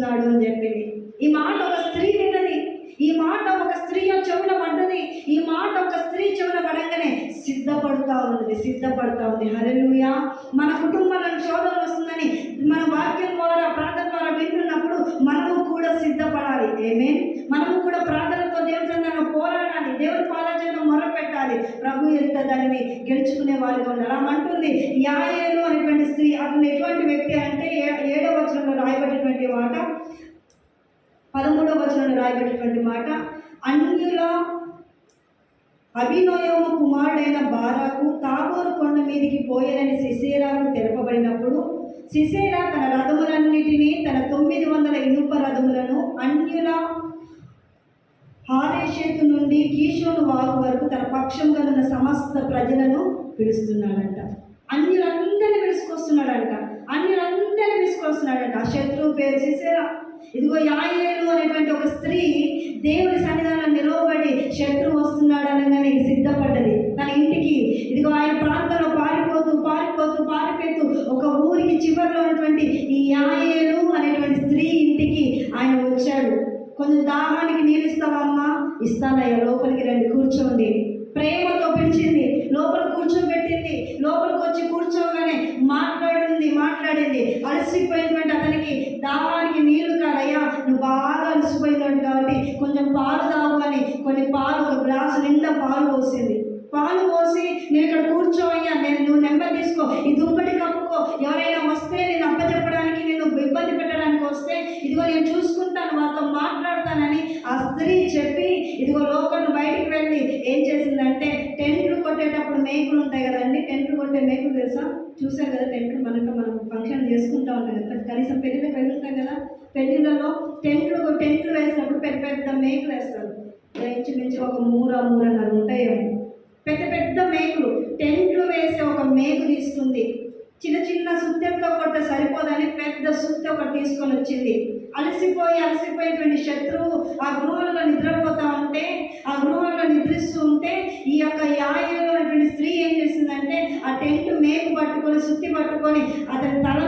Speaker 1: వస్తున్నాడు అని చెప్పింది. ఈ మాట ఒక స్త్రీ విన్నది. ఈ మాట ఒక స్త్రీ చెవున పడ్డది. ఈ మాట ఒక స్త్రీ చెవున పడంగానే సిద్ధపడుతూ ఉంది. హల్లెలూయా. మన కుటుంబంలో శోధన వస్తుందని మన వాక్యం ద్వారా ప్రార్థన ద్వారా వింటున్నప్పుడు మనము కూడా సిద్ధపడాలి. ఆమేన్. మనము కూడా ప్రార్థనతో దేవుని సన్నిధిలో పోరాడాలి. దేవుని పాదాల మొర పెట్టాలి. ప్రభు ఎంత దానిని గెలుచుకునే వారిగా ఉండాలి. అలా అంటుంది యాయేలు అనేటువంటి స్త్రీ. అతను ఎటువంటి వ్యక్తి అంటే 7వ వచనంలో రాయబడినటువంటి మాట, 13వ వచనంలో రాయబడినటువంటి మాట, అన్యుల అభినోయము కుమారుడైన బారాకు తాబోరు కొండ మీదికి పోయేనని సిసేరాకు తెలపబడినప్పుడు సిసేరా తన రథములన్నిటినీ, తన 900 ఇనుప రథములను అన్యుల హారేషేతు నుండి కీషోను వాగు వరకు తన పక్షంగా ఉన్న సమస్త ప్రజలను పిలుస్తున్నాడంట. అన్యులందరినీ పిలుచుకొస్తున్నాడంట. ఆ శత్రువు పేరు సిసేరా. ఇదిగో యాయేలు అనేటువంటి ఒక స్త్రీ దేవుని సన్నిధానంలో నిలవబడి శత్రువు వస్తున్నాడు అనగానే సిద్ధపడ్డది. తన ఇంటికి ఇదిగో ఆయన ప్రాంతంలో పారిపోతూ ఒక ఊరికి చివరిలో ఉన్నటువంటి ఈ యాయేలు అనేటువంటి స్త్రీ ఇంటికి ఆయన వచ్చాడు. కొంచెం దాహానికి నీళ్ళు ఇస్తావమ్మా? ఇస్తానయ్యా, లోపలికి రండి, కూర్చోండి. ప్రేమతో పిలిచింది, లోపల కూర్చోబెట్టింది. లోపలికి వచ్చి కూర్చోగానే మాట్లాడింది. అలసిపోయినటువంటి అతనికి దాహానికి నీళ్లు కాదయ్యా, నువ్వు బాగా అలసిపోయినాడు కాబట్టి కొంచెం పాలు తాగు అని కొన్ని పాలు, ఒక గ్లాసు నిండా పాలు పోసింది. పాలు పోసి నేను ఇక్కడ కూర్చో అయ్యా, నువ్వు నెమ్మది తీసుకో, ఈ దుప్పటి కప్పుకో, ఎవరైనా వస్తే నేను అప్పచెప్పడానికి, నేను ఇబ్బంది పెట్టడానికి వస్తే ఇదిగో నేను చూసుకుంటాను, వాళ్ళతో మాట్లాడతానని ఆ స్త్రీ చెప్పి ఇదిగో లోపల బయటికి వెళ్ళి ఏం చేసిందంటే, టెంట్లు కొట్టేటప్పుడు మేకులు ఉంటాయి కదండి, టెంట్లు కొట్టే మేకులు తెలుసా? చూసారు కదా టెంట్లు, మనం ఫంక్షన్ చేసుకుంటూ ఉంటాం కదా, కనీసం పెళ్ళిళ్ళకి వెళ్తాం కదా, పెళ్ళిళ్ళలో టెంట్లు వేసినప్పుడు పెద్ద మేకులు వేస్తారు. ఇంచుమించు ఒక 3.5 ఉంటాయేమో, పెద్ద మేకులు. టెంట్లు వేసే ఒక మేకు తీసుకుంది. చిన్న సుత్తెంతో కొట్ట సరిపోదని పెద్ద సుత్తె ఒకటి తీసుకొని వచ్చింది. అలసిపోయినటువంటి శత్రువు ఆ గృహంలో నిద్రపోతూ ఉంటే, ఆ గృహంలో నిద్రిస్తూ ఉంటే ఈ యొక్క యాయేలు అనేటువంటి స్త్రీ ఏం చేసిందంటే ఆ టెంట్ మేకు పట్టుకొని, సుత్తి పట్టుకొని అతని తల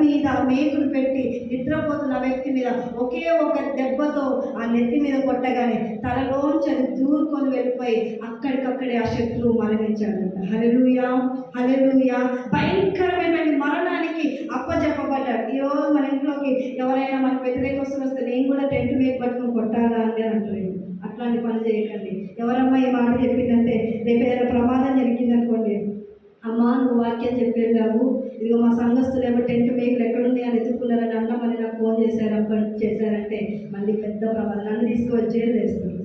Speaker 1: మీద మేకులు పెట్టి నిద్రపోతున్న వ్యక్తి మీద ఒకే ఒక దెబ్బతో ఆ నెత్తి మీద కొట్టగానే తలలోంచి అది దూరుకొని వెళ్ళిపోయి అక్కడికక్కడే ఆ శత్రువు మరణించాడంట. హల్లెలూయా. భయంకరమైనటువంటి మరణానికి అప్పచెప్పబడ్డాడు. ఈరోజు మన ఇంట్లోకి ఎవరైనా మనకు వ్యతిరేకస్తులు వస్తే నేను కూడా టెంట్ మేకు పట్టుకొని కొట్టాలా అని అంటలేదు. అట్లాంటి పని చేయకండి. ఎవరమ్మా ఈ మాట చెప్పిందంటే, రేపు ఏదైనా ప్రమాదం జరిగిందనుకోండి, అమ్మా నువ్వు వాక్యం చెప్పేళ్ళావు, ఇదిగో మా సంఘస్థులు ఏమో టెంట్ మేకులు ఎక్కడుంది అని ఎత్తుకున్నారని అన్న మళ్ళీ నాకు ఫోన్ చేశారంటే మళ్ళీ పెద్ద ప్రమాదం, నన్ను తీసుకువచ్చి జైలు వేస్తారు.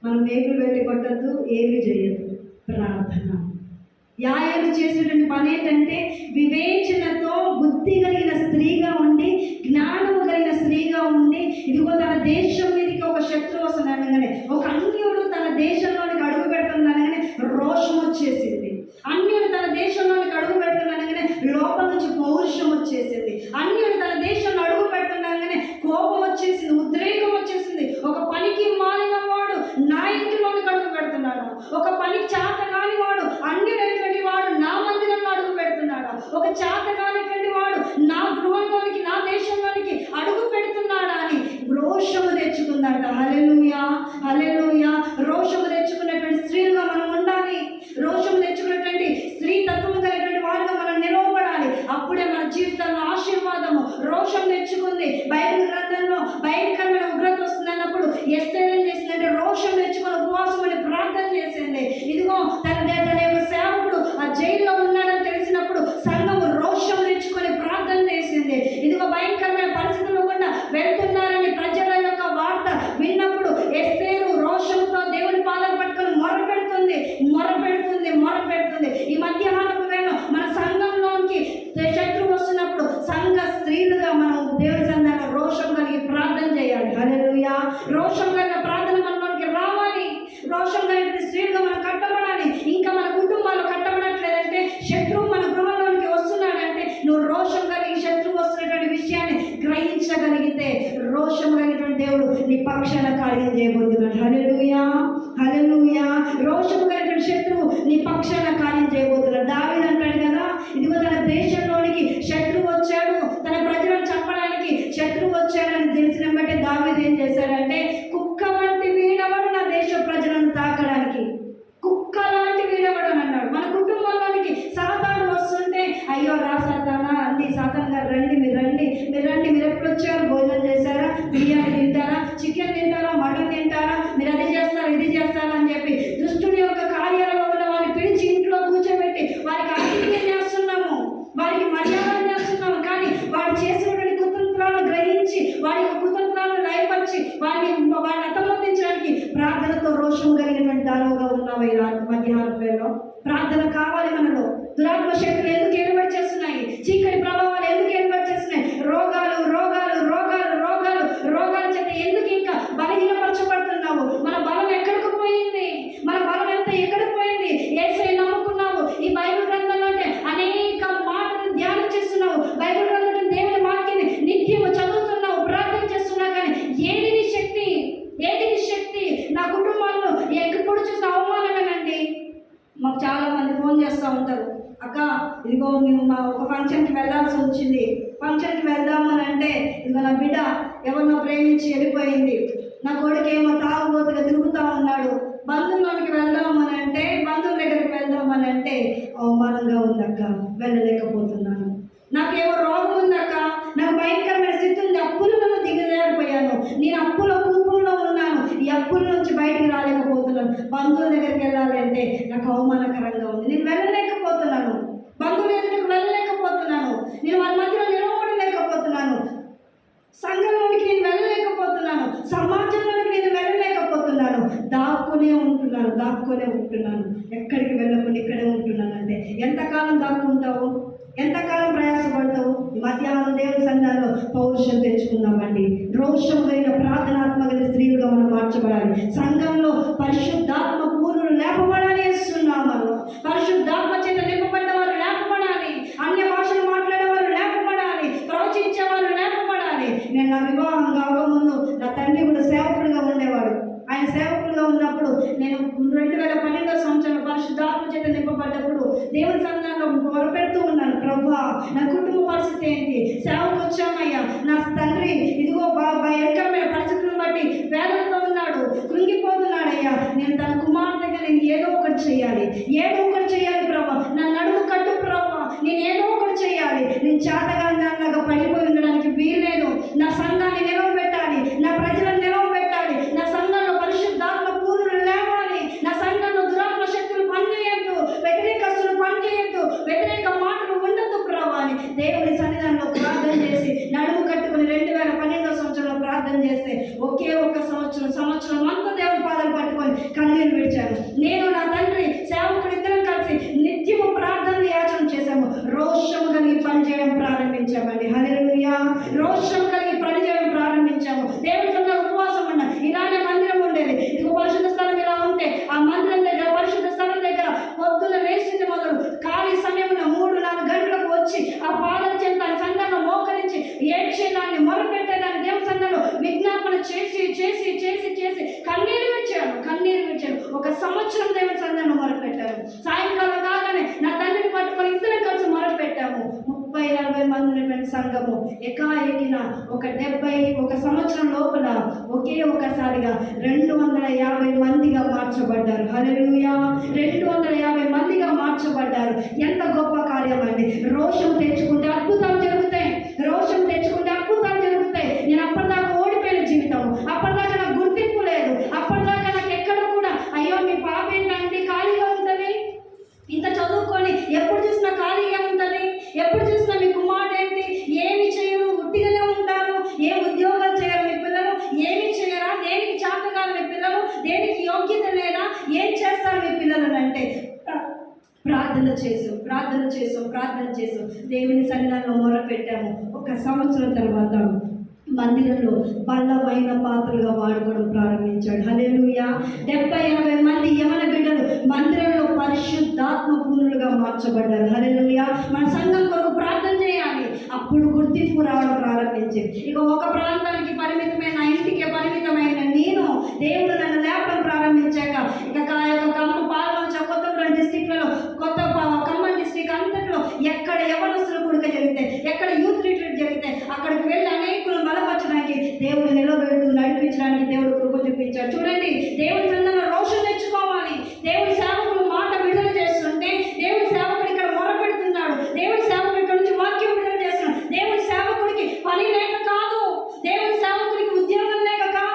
Speaker 1: మనం మేకులు పెట్టి కొట్టద్దు, ఏమీ చేయదు. ప్రార్థన. యాయేలు చేసినటువంటి పని ఏంటంటే వివేచనతో బుద్ధి కలిగిన స్త్రీగా ఉండి, జ్ఞానము కలిగిన స్త్రీగా ఉండి, ఇదిగో తన దేశం మీదకి ఒక శత్రువు వస్తున్నానగానే, ఒక అన్యుడు తన దేశంలోనికి అడుగు పెడుతున్నానగానే రోషం వచ్చేసింది. అన్యుడు తన దేశంలోనికి అడుగు పెడుతున్నానగానే లోపల నుంచి పౌరుషం వచ్చేసింది. అన్యుడు తన దేశంలో అడుగు పెడుతున్నానగానే కోపం వచ్చేసింది, ఉద్రేకం వచ్చేసింది. ఒక పనికి మాలిన వాడు నా ఇంటిలోనికి అడుగు పెడుతున్నాడు, ఒక పని చేత కాని వాడు అన్యుడైనటువంటి వాడు నా మందిరంలో అడుగు పెడుతున్నాడు, ఒక చేత కానిటువంటి వాడు నా గృహంలోనికి, నా దేశంలోనికి అడుగు పెడుతున్నాడా అని రోషము తెచ్చుకుందంట. హల్లెలూయా. రోషము తెచ్చుకున్నటువంటి స్త్రీలుగా మనం ఉండాలి. రోషము తెచ్చుకున్నటువంటి స్త్రీ తత్వం కలిగినటువంటి వారుగా మనం నిలవబడాలి. అప్పుడే మన జీవితంలో ఆశీర్వాదము. రోషం తెచ్చుకుంది. బైబిల్ గ్రంథంలో భయంకరమైన ఉగ్రత వస్తుంది అన్నప్పుడు ఎస్తేర్ ఏం చేసిందంటే రోషం తెచ్చుకొని ఉపవాసం అని ప్రార్థన చేసింది. ఇదిగో తన యొక్క సేవకుడు ఆ జైల్లో ఉన్నాడని తెలిసినప్పుడు సంఘము రోషం తెచ్చుకొని ప్రార్థన చేసింది. ఇదిగో భయంకరమైన పరిస్థితుల్లో కూడా వెళ్తున్నారని ప్రజల యొక్క వార్త విన్నప్పుడు ఎస్తేరు రోషంతో దేవుని పాదాలు పట్టుకొని మొరపెడుతుంది. ఈ మధ్యాహ్నపు వేళ మన సంఘంలోకి శత్రువు వస్తున్నప్పుడు సంఘ స్త్రీలుగా మనం దేవుని సన్నిధిలో రోషం కలిగి ప్రార్థన చేయాలి. హల్లెలూయా. రోషం కలిగిన ప్రార్థన మనలోనికి రావాలి. రోషం కలిగిన స్త్రీలుగా మనం కట్టబడాలి. ఇంకా మన కుటుంబాలు కట్టబడట్లేదంటే, శత్రువు మన గృహంలోనికి వస్తున్నాడంటే, నువ్వు రోషం కలిగి శత్రువు వస్తున్నటువంటి విషయాన్ని గ్రహించగలిగితే రోషం కలిగినటువంటి దేవుడు నీ పక్షాన కార్యం చేయబోతున్నాడు. హల్లెలూయా. రోషం కలిగిన శత్రువు నీ పక్షాన కార్యం చేయబోతున్నాడు. దావీదు అంటాడు కదా, ఇదిగో తన దేశంలోనికి శత్రువు వచ్చాడు, తన ప్రజలను చంపడానికి తింటారా, చికెన్ తింటారా, మటన్ తింటారా, మీరు అది చేస్తారా ఇది చేస్తారా అని చెప్పి దుష్టుడి యొక్క కార్యాలలో ఉన్న వారిని పిలిచి ఇంట్లో కూర్చోబెట్టి వారికి ఆతిథ్యం చేస్తున్నాము, వారికి మర్యాద చేస్తున్నాము. కానీ వాడు చేసినటువంటి కుతంత్రాలను గ్రహించి వారి యొక్క కుతంత్రాలను లయపరిచి వారిని అతమోదించడానికి ప్రార్థనతో రోషం కలిగినటువంటి దానవుగా ఉన్నాము. ఈ మధ్యాహ్నం వేళలో ప్రార్థన కావాలి మనలో. దురాత్మ శక్తులు ఎందుకు ఏర్పాటు చేస్తున్నాయి, చీకటి ప్రభావాలు ఎందుకు ఏర్పాటు చేస్తున్నాయి, రోగాలు రోగాలు రోగాలు రోగాలు రోగాల చేత ఎందుకు ఇంకా బలహీనపరచబడుతున్నావు? మన బలం ఎక్కడికి పోయింది? మన బలం ఎంత ఎక్కడికి పోయింది? యేసయ్య నమ్ముకున్నావు, ఈ బైబిల్ గ్రంథంలో అనేక మాటలు ధ్యానం చేస్తున్నావు, బైబిల్ గ్రంథంలో దేవుని వాక్యాన్ని నిత్యము చదువుతున్నావు, ప్రార్థన చేస్తున్నావు. కానీ ఏది నీ శక్తి? ఏది నీ శక్తి? నా కుటుంబాల్లో ఎప్పుడు చూసిన అవమానమేనండి. మాకు చాలా మంది ఫోన్ చేస్తూ ఉంటారు, అక్క ఇదిగో మేము మా ఒక ఫంక్షన్కి వెళ్ళాల్సి వచ్చింది, ఫంక్షన్కి వెళ్దామని అంటే ఇదిగో నా బిడ్డ ఎవరినో ప్రేమించి వెళ్ళిపోయింది, నా కొడుకు ఏమో తాగుబోతుగా తిరుగుతూ ఉన్నాడు, బంధువులకి వెళ్దామని అంటే బంధువుల దగ్గరికి వెళ్దామని అంటే అవమానంగా ఉందక్క, వెళ్ళలేకపోతున్నాను. నాకేమో రోగం ఉందక్క, నాకు భయంకరమైన స్థితి ఉంది, అప్పులలో దిగజారిపోయాను, నేను అప్పుల కూపుల్లో ఉన్నాను, ఈ అప్పుల నుంచి బయటికి రాలేకపోతున్నాను, బంధువుల దగ్గరికి వెళ్ళాలంటే నాకు అవమానకరంగా ఉంది, నేను వెళ్ళలేకపోతున్నాను, బంధువుల దగ్గరికి వెళ్ళలేకపోతున్నాను, నేను వాళ్ళ మధ్యలో నిలబడలేకపోతున్నాను, సంఘంలోనికి నేను వెళ్ళలేకపోతున్నాను, సమాజంలోనికి నేను వెళ్ళలేకపోతున్నాను, దాక్కునే ఉంటున్నాను, ఎక్కడికి వెళ్ళకుండా ఇక్కడే ఉంటున్నాను. అంటే ఎంతకాలం దాక్కుంటావు? ఎంతకాలం ప్రయాసపడతావు? ఈ మధ్యాహ్నం దేవుని సన్నిధానంలో పౌరుషం తెచ్చుకుందామండి. రోషం కలిగిన ప్రార్థనాత్మక స్త్రీలుగా మనం మార్చబడాలి. సంఘంలో పరిశుద్ధాత్మ పూర్ణులు లేపబడాలి. ఇస్తున్నామలో పరిశుద్ధాత్మ చేత నింపబడ్డవారు లేపబడాలి, అన్య భాషలు మాట్లాడేవారు లేపబడాలి, ప్రవచించేవారు లేపబడాలి. నేను నా వివాహం కాకముందు నా తండ్రి కూడా సేవకుడిగా ఉండేవాడు. ఆయన సేవకులుగా ఉన్నప్పుడు నేను 2012 సంవత్సరంలో పరిశుద్ధాత్మ చేత నింపబడ్డప్పుడు దేవుని సంఘంలో మొరపెడుతూ ఉన్నాను, ప్రభువా నా కుటుంబ పరిస్థితి ఏంటి, సేవకు వచ్చామయ్యా, నా తండ్రి ఇదిగో భయంకరమైన పరిస్థితులను బట్టి వేదనతో ఉన్నాడు, కృంగిపోతున్నాడయ్యా, నేను తన కుమార్తెగా నేను ఏదో ఒకటి చేయాలి ప్రభా, నా నడుము కట్టు ప్రభా, నేను ఏదో ఒకటి చేయాలి, నేను చేతగా దానిలాగా పడిపోయి ఉండడానికి వీల్లేదు, నా సంఘాన్ని నిలవబెట్టాలి, నా ప్రజలను నిలవబెట్టాలి, నా సంఘంలో పరిశుద్ధాత్మ పూర్ణులు లేవాలి, నా సంఘంలో దురాత్మ శక్తులు పనిచేయద్దు, వ్యతిరేకస్తులు పనిచేయద్దు, వ్యతిరేక మాటలు ఉండద్దు ప్రభా అని దేవుని సన్నిధానంలో ప్రార్థన చేసి నడుము కట్టుకుని 2012 సంవత్సరంలో ప్రార్థన చేస్తే ఒకే ఒక్క సంవత్సరం అంతా దేవుని పాదాలు పట్టుకొని కన్నీరు విడిచాను. నేను నా తండ్రి సేవకుడు ఇద్దరం కలిసి నిత్యము ప్రార్థన యాచన చేశాము. రోషము కలిగి పనిచేయడం ప్రారంభించామండి. హల్లెలూయా. రోషం కలిగి పనిచేయడం ప్రారంభించాము. దేవుని సన్నిధిలో ఉపవాసం ఉన్నా, ఇలానే మందిరం ఉండేది, ఇదిగో పరిశుద్ధ స్థలం ఇలా ఉంటే ఆ మందిరం దగ్గర పరిశుద్ధ స్థలం దగ్గర పొద్దున వేసింది మొదలు ఖాళీ సమయంలో 3-4 గంటలకు వచ్చి ఆ పాదం చెంత సంఘంలో మోకరించి ఏడ్చేదాన్ని మొరపెట్టేదాన్ని దేవుని సంఘంలో విజ్ఞాపన చేసి చేసి చేసి చేసి కన్నీరు విడిచాను. ఒక సంవత్సరం దేవుని సంఘంలో మొరపెట్టాను. సాయంకాలం కాగానే నా తండ్రిని పట్టుకొని ఇద్దరం కలిసి మొరపెట్టాము. 30-40 మంది ఉన్నటువంటి సంఘము ఎకాఎకిన ఒక సంవత్సరం లోపల ఒకే ఒకసారిగా 250 మందిగా మార్చబడ్డారు. హల్లెలూయా. 250 మందిగా మార్చబడ్డారు. ఎంత గొప్ప కార్యం అండి. రోషం తెచ్చుకుంటే అద్భుతాలు జరుగుతాయి. నేను అప్పటిదాకా ఓడిపోయిన జీవితం, అప్పటిదాకా నాకు గుర్తింపు లేదు, అప్పటిదాకా నాకు ఎక్కడ కూడా అయ్యో మీ పాప ఏంటంటే ఖాళీగా ఉంటుంది, ఇంత చదువుకొని ఎప్పుడు చూసినా ఖాళీగా ఉంటుంది, ఎప్పుడు చూసినా మీ కుమారుడు ఏంటి ఏమి చేయరు, ఉట్టిగానే ఉంటారు, ఏ ఉద్యోగాలు చేయరు మీ పిల్లలు, ఏమి చేయరా, దేనికి చేతకాదు మీ పిల్లలు, దేనికి యోగ్యత లేదా, ఏం చేస్తారు మీ పిల్లలు అంటే ప్రార్థన చేసాం దేవుని సన్నిధానంలో మొరపెట్టాము. ఒక సంవత్సరం తర్వాత మందిరంలో బలమైన పాత్రలుగా వాడుకోవడం ప్రారంభించాడు. హల్లెలూయా. 70-80 మంది యవన బిడ్డలు మందిరంలో పరిశుద్ధాత్మ పూర్ణులుగా మార్చబడ్డారు. హల్లెలూయా. మన సంఘం కొరకు ప్రార్థన చేయాలి, అప్పుడు గుర్తింపు రావడం ప్రారంభించింది. ఇక ఒక ప్రాంతానికి పరిమితమైన, నా ఇంటికే పరిమితమైన నేను దేవుడు నన్ను లేపడం ప్రారంభించాక ఇక ఖమ్మం, పాల్వంచ, కొత్తగూడెం డిస్టిక్లలో, ఖమ్మం డిస్టిక్ అంతట్లో ఎక్కడ యవనస్తుల కూడిక జరిగితే, ఎక్కడ యూత్ రిట్రీట్ జరిగితే అక్కడికి వెళ్ళి అనేకులను బలపరచడానికి దేవుడు నిలబెడుతూ నడిపించడానికి దేవుడు కృప చూపించాడు. చూడండి, దేవుని సంఘంలో రోషం తెచ్చుకోవాలి. దేవుని సేవకులు మాట విడుదల చేస్తుంటే దేవుని సేవకుడు ఇక్కడ మొరపెడుతున్నాడు, దేవుని సేవకుడు ఇక్కడ నుంచి వాక్యం విడుదల చేస్తున్నాడు. దేవుని సేవకుడికి పని లేక కాదు, దేవుని సేవకుడికి ఉద్యోగం లేక కాదు,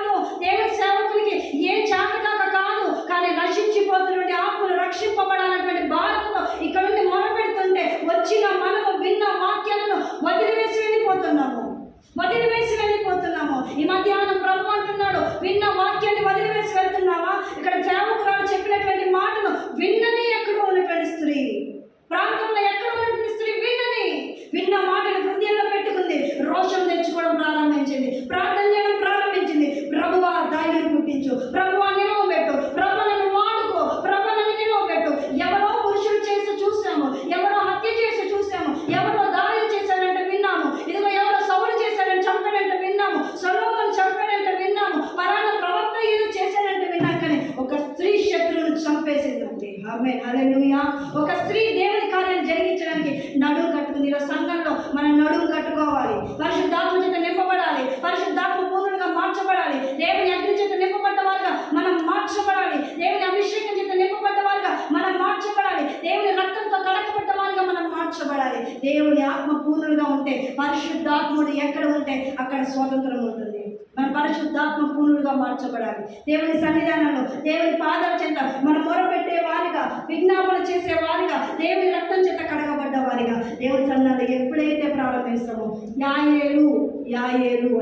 Speaker 1: ఆమె హల్లెలూయా. ఒక స్త్రీ దేవుని కార్యాన్ని జరిగించడానికి నడుము కట్టుకుంది. ఈరోజు సంఘంలో మనం నడుము కట్టుకోవాలి. పరిశుద్ధాత్మ చేత నింపబడాలి. పరిశుద్ధాత్మ పూర్ణంగా మార్చబడాలి. దేవుని అగ్ని చేత నింపబడ్డ వారుగా మనం మార్చబడాలి. దేవుని అభిషేకం చేత నింపబడ్డ వారుగా మనం మార్చబడాలి. దేవుని రక్తంతో కడగబడ్డ వారుగా మనం మార్చబడాలి. దేవుని ఆత్మ పూర్ణులుగా ఉంటే, పరిశుద్ధాత్ముడు ఎక్కడ ఉంటే అక్కడ స్వాతంత్రం ఉంటుంది. మన పరిశుద్ధాత్మ పూర్ణులుగా మార్చబడాలి. దేవుని సన్నిధానంలో, దేవుని పాదాల చేత మనం మొరపెట్టే వారిగా, విజ్ఞాపన చేసే వారిగా, దేవుని రక్తం చేత కడగబడ్డ వారిగా దేవుని సన్నిధానంలో ఎప్పుడైతే ప్రారంభిస్తామో, యాయేలు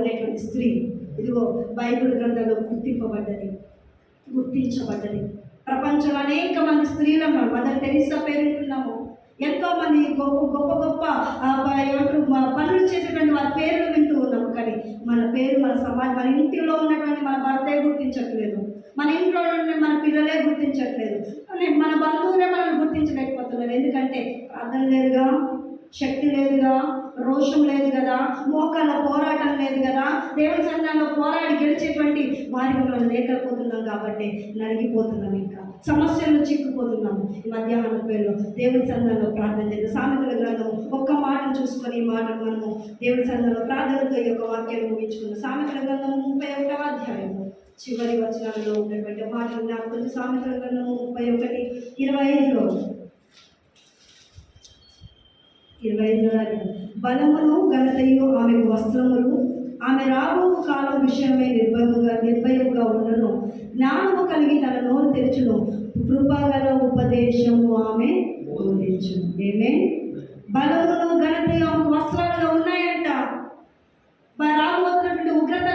Speaker 1: అనేటువంటి స్త్రీ ఇదిగో బైబిల్ గ్రంథంలో గుర్తించబడ్డది. ప్రపంచంలో అనేక మంది స్త్రీలను మదర్ తెరీసా పేరు వింటున్నాము. ఎంతో మంది గొప్ప పనులు చేసేటువంటి వారి పేర్లు వింటూ ఉన్నాము. కానీ మన పేరు, మన సమాజం, మన ఇంటిలో ఉన్నటువంటి మన భర్తే గుర్తించట్లేదు. మన ఇంట్లో ఉన్న మన పిల్లలే గుర్తించట్లేదు. మన బంధువులే మనల్ని గుర్తించలేకపోతున్నారు. ఎందుకంటే ప్రార్థన లేదుగా, శక్తి లేదుగా, రోషం లేదు కదా, మోకాల పోరాటం లేదు కదా, దేవుని సన్నిధానంలో పోరాడి గెలిచేటువంటి వారికి మనం లేకపోతున్నాం. కాబట్టి నలిగిపోతున్నాం, ఇంకా సమస్యల్లో చిక్కుపోతున్నాము. ఈ మధ్యాహ్నం పేరులో దేవుని సన్నిధానంలో ప్రార్థన చేద్దాం. సామెతల గ్రంథము ఒక్క మాటను చూసుకొని ఈ మాటను మనము దేవుని సన్నిధానంలో ప్రార్థనతో ఈ యొక్క వాక్యాన్ని ముగించుకున్నాం. సామెతల గ్రంథము 31వ అధ్యాయము చివరి వచనాలలో ఉన్నటువంటి మాటలు జ్ఞాపకం. సామెతల గ్రంథము 31:25లో బలమును ఘనతయు ఆమెకు వస్త్రములు, ఆమె రాబో కాలం విషయమై నిర్భయముగా ఉండను. జ్ఞానము కలిగి తన నోరు తెరచును, కృపగల ఉపదేశము ఆమె బోధించును. ఏమే బలమును ఘనతయు ఆమెకు వస్త్రాలుగా ఉన్నాయంట. రాబోతున్నటువంటి ఉగ్రత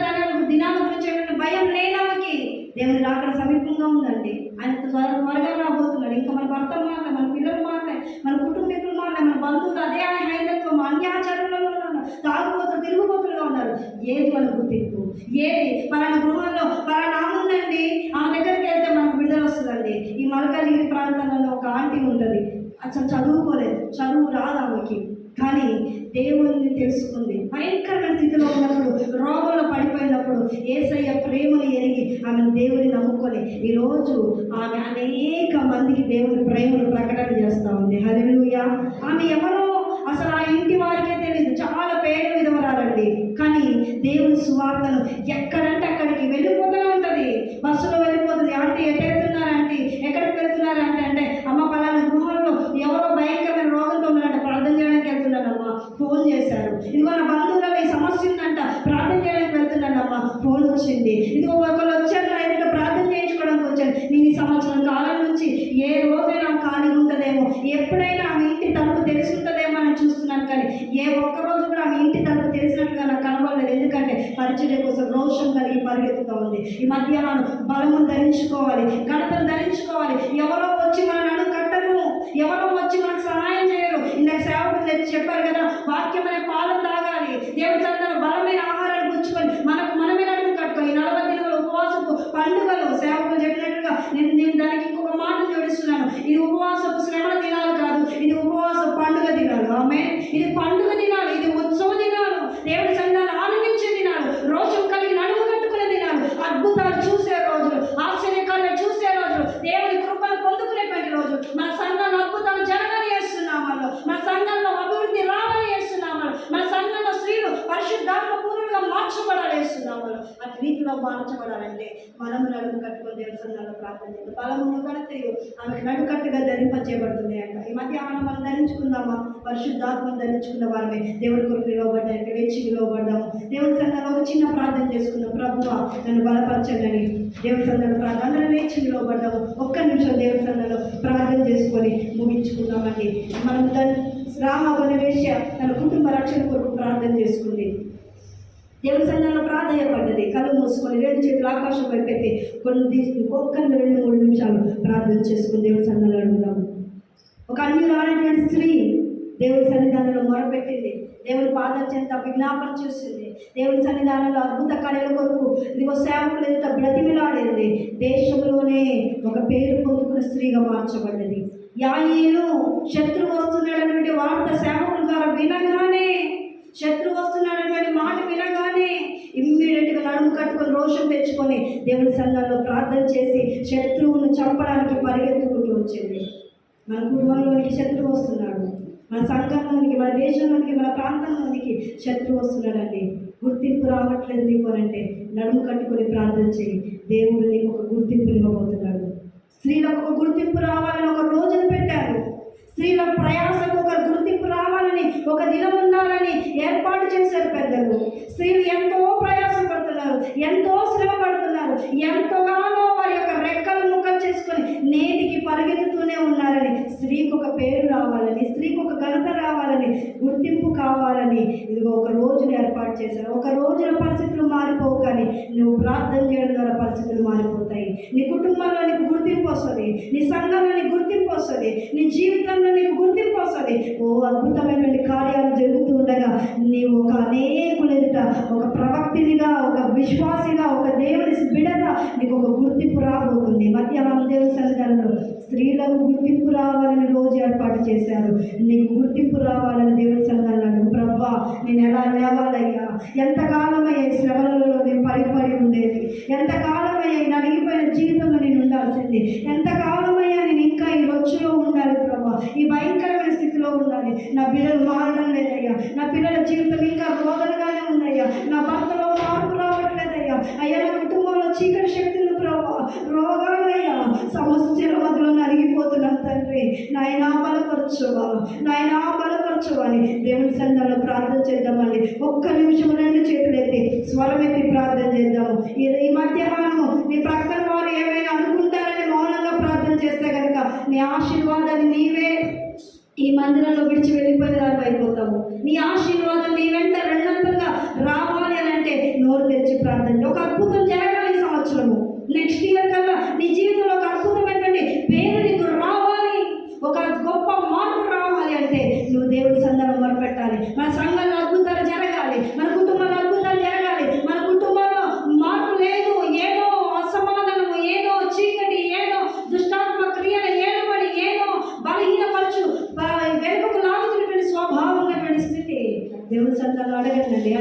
Speaker 1: దినాల గురించి భయం లేనామకి. దేవుని రాకడ సమీపంగా ఉందండి. ఆయన త్వరగా రాబోతున్నాడు. ఇంకా మన భర్త మాట్లాడ, మన పిల్లలు మాట్లాడే, మన కుటుంబీకులు మాట్లాడే, మన బంధువులు అదే హైందత్వం, అన్యాచారంలో ఉన్నారు, తాగుబోతులు, తిరుగుబోతులుగా ఉన్నారు. ఏది మన గుర్తింపు? ఏది పలానా గృహంలో పలానా ఉందండి, ఆ దగ్గరికి వెళ్తే మనకు విడుదల వస్తుందండి. ఈ మల్కాజిగిరి ప్రాంతంలో ఒక ఆంటీ ఉంటుంది. అసలు చదువుకోలేదు, చదువు రాదు ఆమెకి. కానీ దేవుని తెలుసుకుంది. భయంకరమైన స్థితిలో ఉన్నప్పుడు, రోగంలో పడిపోయినప్పుడు యేసయ్య ప్రేమను ఎరిగి ఆమె దేవుని నమ్ముకొని ఈరోజు ఆమె అనేక మందికి దేవుని ప్రేమను ప్రకటన చేస్తూ ఉంది. హల్లెలూయా. ఆమె ఎవరో అసలు ఆ ఇంటి వారికే తెలియదు. చాలా పేద విధవరాలండి. కానీ దేవుని సువార్తను ఎక్కడంటే అక్కడికి వెళ్ళిపోతూనే ఉంటుంది. బస్సులో వెళ్ళిపోతుంది. ఆంటీ ఎటు వెళ్తున్నారంటే, ఎక్కడికి వెళ్తున్నారంటే అంటే అమ్మ పలానా గృహంలో ఎవరో భయంకరమైన రోగంతో ఉన్నారంట, ప్రార్థన చేయడానికి వెళ్తున్నానమ్మా, ఫోన్ చేశారు. ఇదిగో నా బంధువులలో ఈ సమస్య ఉందంట, ప్రార్థన చేయడానికి వెళ్తున్నానమ్మా, ఫోన్ వచ్చింది. ఇదిగో ఒకళ్ళు వచ్చారు, నా ఎదుట ప్రార్థన చేయించుకోవడానికి వచ్చాను. నేను ఈ సంవత్సరం కాలం నుంచి ఏ రోజైనా ఖాళీ ఉంటుందేమో, ఎప్పుడైనా ఆమె ఇంటి తలుపు తెలిసి ఉంటుందేమో అని చూస్తున్నాను. కానీ ఏ ఒక్కరోజు కూడా ఆమె ఇంటి తలుపు తెలిసినట్టుగా నాకు కనబడలేదు. ఎందుకంటే పరిచర్య కోసం రోషం కలిగి పరిగెత్తుతూ ఉంది. ఈ మధ్యాహ్నం బలమును ధరించుకోవాలి, ఘనతను ధరించుకోవాలి. ఎవరో వచ్చి మన నడుము కట్టరు, ఎవరో వచ్చి మనకు సహాయం చేయరు. ఇందాక సేవకులు చెప్పారు కదా, వాక్యం అనే పాలన తాగాలి. దేవుడి సన్నిధిలో బలమైన ఆహారాన్ని పుచ్చుకొని మనమే నడుము కట్టుకొని 40 దినాల ఉపవాసపు పండుగలు సేవకులు చెప్పినట్టుగా నేను దానికి ఇంకొక మాట జోడిస్తున్నాను. ఇది ఉపవాసపు శ్రమణ దినాలు కాదు, ఇది ఉపవాస పండుగ దినాలు. ఆమె ఇది పండుగ దినాలు, ఇది ఉత్సవ దినాలు, దేవుడి సన్నిధానం ఆనందించే దినాలు, రోషం కలిగి నడుము కట్టుకునే దినాలు, అద్భుతాలు చూసే రోజులు, ఆశ్చర్యకార్యాలు చూసే రోజులు, దేవుని కృపను పొందుకునేటువంటి రోజు. మన సంఘంలో అద్భుతాలు జరగాలి చేస్తున్నామలో, మన సంఘంలో అభివృద్ధి రావాలి చేస్తున్నామలో, మన సంఘంలో స్త్రీలు పరిశుద్ధాత్మ పూర్ణంగా మార్చబడాలి చేస్తున్నామలో. అటు రీతిలో మార్చబడాలంటే మనము నడుము కట్టుకుని దేవుని సంఘంలో ప్రార్థన చేయాలి. బలమును కడతయు ఆమెకు నడుకట్టుగా ధరింపచేయబడుతుంది అంట. ఈ మధ్య మనం ధరించుకుందామా? పరిశుద్ధాత్మను ధరించుకున్న వారమే దేవుడి కొరకు నిలవబడ్డానికి వేచి నిలవబడ్డాము. దేవుడి సంఘంలో ఒక చిన్న ప్రార్థన చేసుకుందాం. ప్రభువా నన్ను బలపరచండి. దేవుడి సంఘంలో ప్రార్థన అందరూ వేచి నిలవబడ్డాము. ఒక్క నిమిషం దేవుడి సంఘంలో ప్రార్థన చేసుకొని ముగించుకుందామండి. మనం రామవనవేశ్య తన కుటుంబ రక్షణ కొరకు ప్రార్థన చేసుకుంది. దేవుని సన్నిధానంలో ప్రాధాన్యపడ్డది. కళ్ళు మూసుకొని 2 చేతులు ఆకాశం వైపెత్తి ఒక్కరిని 2-3 నిమిషాలు ప్రార్థన చేసుకుని దేవుని సన్నిధానంలో అడుగుదాము. ఒక అన్యురాలైనటువంటి స్త్రీ దేవుని సన్నిధానంలో మొరపెట్టింది. దేవుని పాదాల చెంత విజ్ఞాపన చేసింది. దేవుని సన్నిధానంలో అద్భుత కార్యాల కొరకు ఇదిగో సేవకులు ఎదుట బ్రతిమిలాడింది. దేశంలోనే ఒక పేరు పొందుకున్న స్త్రీగా మార్చబడ్డది. యాయేలు శత్రువు వస్తున్నాడటువంటి వార్త సేవకుల ద్వారా వినగానే, శత్రువు వస్తున్నాడటువంటి మాట వినగానే ఇమ్మీడియట్గా నడుము కట్టుకొని రోషం తెచ్చుకొని దేవుని సన్నిధిలో ప్రార్థన చేసి శత్రువును చంపడానికి పరిగెత్తుకుంటూ వచ్చింది. మన కుటుంబంలోనికి శత్రువు వస్తున్నాడు, మన సంఘంలోనికి, మన దేశంలోనికి, మన ప్రాంతంలోనికి శత్రువు వస్తున్నాడండి. గుర్తింపు రావట్లేదు నీకు అంటే నడుము కట్టుకొని ప్రార్థన చేయి. దేవుడు నీకు ఒక గుర్తింపు ఇవ్వబోతున్నాడు. స్త్రీలకు ఒక గుర్తింపు రావాలని ఒక రోజును పెట్టారు. స్త్రీల ప్రయాసకు ఒక గుర్తింపు రావాలని, ఒక దినం ఉండాలని ఏర్పాటు చేశారు పెద్దలు. స్త్రీలు ఎంతో ప్రయాసపడుతున్నారు, ఎంతో శ్రమ పడుతున్నారు, ఎంతగానో వారి యొక్క రెక్కలు ముక్కలు చేసుకొని నేటికి పరిగెత్తుతూనే ఉన్నారని. స్త్రీకి ఒక పేరు రావాలని, స్త్రీకి ఒక ఘనత రావాలని, గుర్తింపు కావాలని ఇదిగో ఒక రోజును ఏర్పాటు చేశారు. ఒక రోజున పరిస్థితులు మారిపోవు, కానీ నువ్వు ప్రార్థన చేయడం ద్వారా పరిస్థితులు మారిపోతాయి. నీ కుటుంబంలో నీకు గుర్తింపు వస్తుంది, నీ సంఘంలో నీకు గుర్తింపు వస్తుంది, నీ జీవితంలో నీకు గుర్తింపు వస్తుంది. ఓ అద్భుతమైనటువంటి కార్యాలు జరుగుతూ ఉండగా నీవు ఒక అనేకుల ఎదుట ఒక ప్రవక్తినిగా, ఒక విశ్వాసిగా, ఒక దేవుని బిడ్డగా నీకు ఒక గుర్తింపు రాబోతుంది. మధ్యాహ్నం దేవుని సన్నిధానంలో స్త్రీలకు గుర్తింపు రావాలని రోజు ఏర్పాటు చేశారు. నీకు గుర్తింపు రావాలని దేవుని సన్నిధానంలో ప్రభా నేను ఎలా లేవాలయ్యా, ఎంతకాలమయ్యా శ్రమలలో నేను పడి ఉండేది, ఎంతకాలమయ్యా నలిగిపోయిన జీవితంలో నేను ఉండాల్సింది, ఎంతకాలమయ్యా నేను ఇంకా ఈ రొచ్చులో ఉండాలి ప్రభా, ఈ భయంకరమైన స్థితిలో ఉండాలి. నా పిల్లలు మారడం లేదయ్యా, నా పిల్లల జీవితం ఇంకా రోదనగానే ఉన్నాయ్యా, నా భర్తలో మార్పు రావట్లేదయ్యా, అయ్యా నా కుటుంబంలో చీకటి శక్తులు ప్రభా, రోగాలయ్యా, సమస్యల మధ్యలో నలిగిపోతున్నాను తండ్రి. నాయనా బలపరచువా, నాయనా బలపరచువా అని దేవుని సన్నిధిలో ప్రార్థన చేద్దామండి. ఒక్క నిమిషం రెండు చేతులెత్తి స్వరం ఎత్తి ప్రార్థన చేద్దాము. ఈ మధ్యాహ్నము నీ ప్రక్కన వారు ఏమైనా అనుకుంటారని మౌనంగా ప్రార్థన చేస్తే కనుక నీ ఆశీర్వాదాన్ని నీవే ఈ మందిరంలో విడిచి వెళ్ళిపోయిన దాన్ని అయిపోతాము. నీ ఆశీర్వాదం నీ వెంట రెండంతలుగా రావాలి అని అంటే నోరు తెరిచి ప్రార్థన. ఒక అద్భుతం జరగాలి ఈ సంవత్సరము. నెక్స్ట్ ఇయర్ కల్లా నీ జీవితంలో ఒక అద్భుతమైనటువంటి పేరు నీకు రావాలి, ఒక గొప్ప మార్పు రావాలి అంటే నువ్వు దేవుడి సన్నిధిలో మొరపెట్టాలి. మన సంఘంలో అద్భుతాలు జరగాలి, మన కుటుంబంలో అద్భుతాలు జరగాలి. మన కుటుంబంలో మార్పు లేదు, ఏదో అసమాధానము, ఏదో చీకటి, ఏదో దుష్టాత్మ క్రియలు, ఏలుబడి, ఏదో బలహీనపరచు వెనుకకు లాగుతున్నటువంటి స్వభావం ఉన్నటువంటి స్థితి దేవుని సన్నిధిలో అడగండి,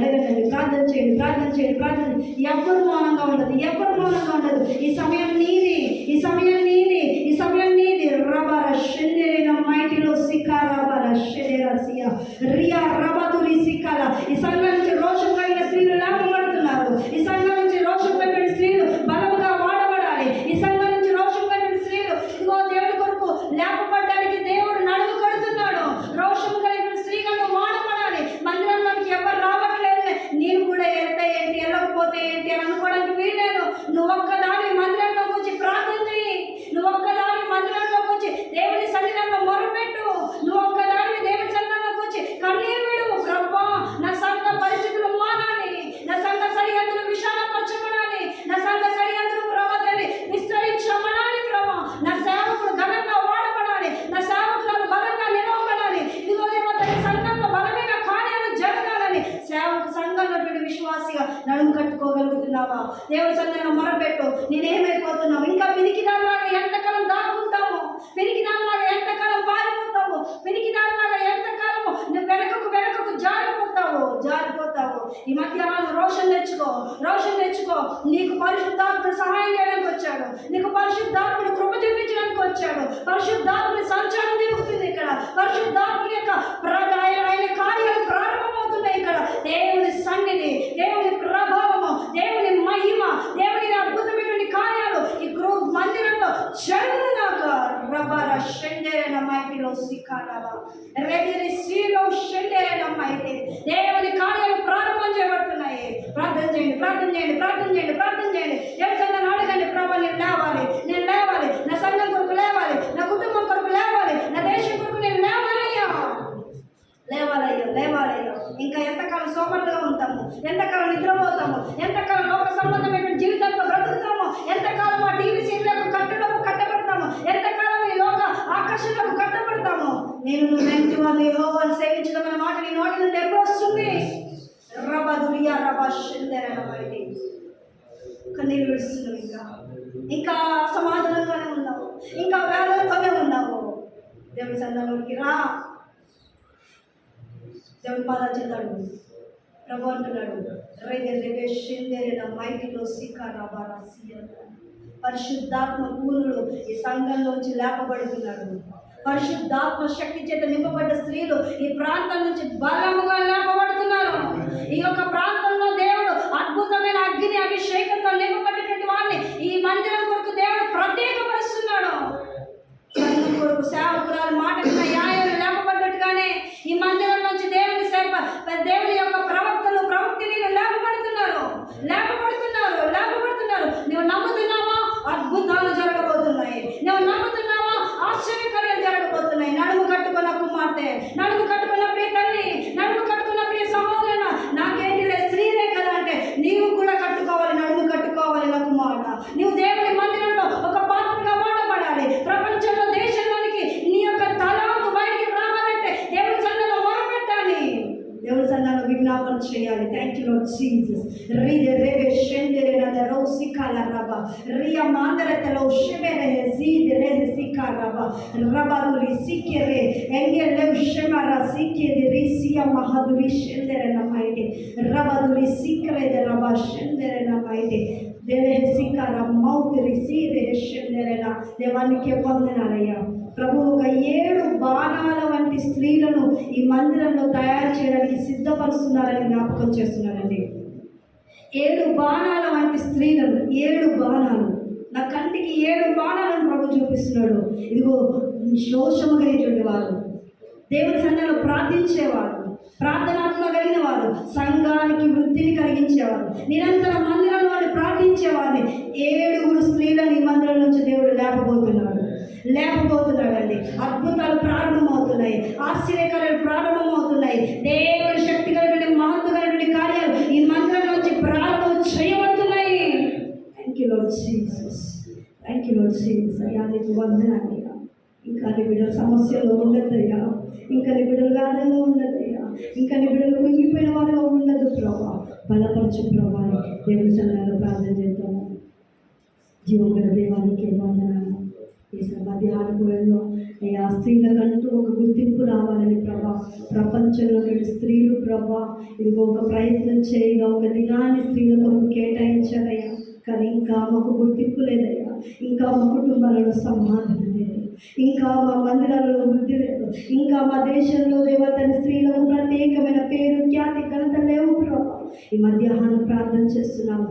Speaker 1: ప్రార్థన చేయండి, ప్రార్థన చేయండి, ప్రార్థన. ఎవ్వరు మౌనంగా ఉండదు, ఎవ్వరు మౌనంగా ఉండదు. ఈ సమయం నీది, ఈ సమయం నీది, ఈ సమయం నీది. రబర షెండెరిన మైటిలో సికారాబర షెడెరసియా రియా రబతురి సికాల. ఈ సంఘం నుంచి రోషం కలిగిన స్త్రీలు లాభపడుతున్నారు. ఈ సంఘం నుంచి రోషం కలిగిన స్త్రీలు బలముగా వాడబడాలి. ఈ సంఘం నుంచి రోషం కలిగిన స్త్రీలు ఇదిగో దేవుడి కొరకు లేపబడడానికి దేవుడు నడుము కడుతున్నాడు. రోషం కలిగిన స్త్రీలను వాడబడాలి. మందిరంలోకి ఎవరు రావట్లేదు, నేను కూడా వెళ్తే ఏంటి, వెళ్ళకపోతే ఏంటి అని అనుకోవడానికి వీల్లేదు. నువ్వు ఒక్కదాని మందిరంలోకి వచ్చి ప్రార్థన చేయి, నువ్వు ఒక్కదాని మందిరంలోకి వచ్చి దేవుని సన్నిధిలో మొరపెట్టు, నువ్వు ఒక్కదాని దేవుని సన్నిధిలోకి వచ్చి కన్నీరు విడు. ప్రభా నా సంఘ పరిస్థితులు మారాలి, నా సంఘ సరిహద్దులు విశాలపరచబడాలి, నా సంఘ సరిహద్దులు ప్రవర్తని విస్తరించబడాలి. ప్రభా నా సేవకుడు ఘనంగా వాడబడాలి, నా సేవకులను బలంగా నిలవబడాలి. ఇదిగో తన సంఘంలో బలమైన కార్యాలు జరగాలని సంఘంలో విశ్వాసిగా నడుము కట్టుకోగలుగుతున్నావా? దేవుడి సన్నిధిలో మొరపెట్టు. నేనేమైపోతున్నావు? ఇంకా పిరికిదానిలాగా ఎంతకాలం దాక్కుంటాము, పిరికిదానిలాగా ఎంతకాలం పారిపోతావు, పిరికిదానిలాగా ఎంతకాలము నువ్వు వెనకకు జారిపోతావు. ఈ మధ్యాహ్నం రోషన్ తెచ్చుకో. నీకు పరిశుద్ధాత్ముడు సహాయం చేయడానికి వచ్చాడు, నీకు పరిశుద్ధాత్ముడు కృప చూపించడానికి వచ్చాడు. పరిశుద్ధాత్ముడి సంచారం జరుగుతుంది ఇక్కడ. పరిశుద్ధాత్ముడి యొక్క ఆయన కార్యాలు ప్రారంభమవుతున్నాయి ఇక్కడ. దేవుని సన్నిధి, దేవుని ప్రభావము, దేవుని మహిమ, దేవుని అద్భుతమైనటువంటి కార్యాలు ఈ మందిరంలో జరుగునుగాక. రబర షెండెరన మైటిలో సికారాబా రెగిరి సీలో షెండెరన మైటి. దేవుని కార్యాలు ప్రారంభం చేయబడుతున్నాయి. ప్రార్థన చేయండి. ఎవరికైనా అడగండి, ప్రభా నేను లేవాలి, నా సంఘం కొరకు లేవాలి, నా కుటుంబం కొరకు లేవాలి, నా దేశం కొరకు నేను లేవాలయ్యా. ఇంకా ఎంతకాలం సోమరులుగా ఉంటాము, ఎంతకాలం నిద్రపోతాము, ఎంతకాలం లోక సంబంధమైన జీవితంతో బ్రతుకుతాము, ఎంతకాలం ఆ టీవీ సీన్లకు కట్టబడతాము, ఎంతకాలం ఈ లోక ఆకర్షణలకు కట్టబడతాము. నువ్వు వెంటి వాళ్ళు యెహోవాను సేవించడం అనే మాట నీ నోటి నుండి ఎప్పుడు వస్తుంది? రబదురియా రబాషెందెరన బయటి కన్నీరు విడుస్తున్నావు. ఇంకా సమాధానంగానే ఉన్నావు, ఇంకా వేదనతోనే ఉన్నావు. దేవుని సన్నిధిలోకి రా, దేవుని పాదాలు చేద్దాడు. ప్రభు అంటున్నాడు, మైటిలో పరిశుద్ధాత్మ పూర్ణులు ఈ సంఘంలోంచి లేపబడుతున్నారు. పరిశుద్ధాత్మ శక్తి చేత నింపబడ్డ స్త్రీలు ఈ ప్రాంతం నుంచి బలముగా లేపబడుతున్నారు. ఈ యొక్క ప్రాంతంలో దేవుడు అద్భుతమైన అగ్ని అభిషేకంతో నింపబడినటువంటి వారిని ఈ మందిరం కొరకు దేవుడు ప్రత్యేకపరుస్తున్నాడు. సంఘం కొరకు సేవకురాలు మాట యాయలు లేపబడ్డట్టుగానే ఈ మందిరం నుంచి దేవుని యొక్క ప్రవక్తలు ప్రవక్తిని లేపబడుతున్నారు. నువ్వు నమ్ముతున్నావా? అద్భుతాలు జరగబోతున్నాయి. నువ్వు నమ్ముతున్నావా? ఆశ్చర్యకార్యాలు జరగబోతున్నాయి. నడుము కట్టుకున్న కుమార్తె, నడుము కట్టుకున్న ప్రియ తల్లి, నడుము కట్టుకున్న ప్రియ సహోదరుల, నాకేంటి స్త్రీలే కదా అంటే నీవు కూడా కట్టుకోవాలి, నడుము కట్టుకోవాలి. నా కుమారుడ, నీవు దేవుని మందిరంలో ఒక పాత్రగా వాడబడాలి. ప్రపంచంలో దేశంలోనికి నీ యొక్క తలాంతు బయటికి రావాలంటే దేవుని సన్నిధిలో మొరపెట్టాలి, దేవుని సన్నిధిలో విజ్ఞాపన చేయాలి. Thank you Lord Jesus. రియా మాందరతలో షెబెరే జీద్ రెహ సికారబా రబాదురి సికెరే ఎంగెలె షెమరా సికెది రిసియా మహదురి షెందెరే నమైతే రబాదురి సిక్రెద రబా షెందెరే నమైతే దేరే సికార మౌతిరి సిరే షెందెరే నా. దేవానికి వందనాలయ్యా ప్రభు. ఒక 7 బాణాల వంటి స్త్రీలను ఈ మందిరంలో తయారు చేయడానికి సిద్ధపరుస్తున్నారని జ్ఞాపకం చేస్తున్నారండి. 7 బాణాల వంటి స్త్రీలను, 7 బాణాలు, నా కంటికి 7 బాణాలను ప్రభు చూపిస్తున్నాడు. ఇదిగో శోషము కలిగినటువంటి వారు, దేవుని సన్నిధిలో ప్రార్థించేవారు, ప్రార్థనాత్మ కలిగిన వారు, సంఘానికి వృద్ధిని కలిగించేవారు, నిరంతరం మందిరంలో ప్రార్థించేవారిని 7 స్త్రీలను ఈ మందిరం నుంచి దేవుడు లేపబోతున్నాడండి. అద్భుతాలు ప్రారంభమవుతున్నాయి, ఆశ్చర్యకార్యాలు ప్రారంభమవుతున్నాయి. దేవుని శక్తి కలిగినటువంటి మహత్వమైనటువంటి కార్యాలు ఈ మందిరం నుంచి ప్రారంభం చేయబడుతున్నాయి. Thank you Lord Jesus. అయ్యా నీకు వందనాలయ్యా. ఇంకా నీ బిడ్డల సమస్యలో ఉండద్దయ్యా, ఇంకా నీ బిడ్డలు గాఢంగా ఉండదయ్యా, ఇంకా నీ బిడ్డలు కుంగిపోయిన వారిగా ఉండదు ప్రభా. బలపరచు ప్రభా. దేవుని సన్నిధిలో ప్రార్థన చేద్దాము. జీవగల దేవానికి వందనాలు. ఈ మధ్యాహ్నంలో అయ్యా స్త్రీలకంటూ ఒక గుర్తింపు రావాలని ప్రభా, ప్రపంచంలో స్త్రీలు ప్రభా ఇదిగో ఒక ప్రయత్నం చేయగా ఒక దినాన్ని స్త్రీల కొరకు కేటాయించారయ్యా. కానీ ఇంకా మాకు గుర్తింపు లేదయ్యా, ఇంకా మా కుటుంబాలలో సమాధానం లేదు, ఇంకా మా మందిరాలలో వృద్ధి లేదు, ఇంకా మా దేశంలో దేవతని స్త్రీలకు ప్రత్యేకమైన పేరు ఖ్యాతి ఘనత లేవు ప్రభా. ఈ మధ్యాహ్నం ప్రార్థన చేస్తున్నాము,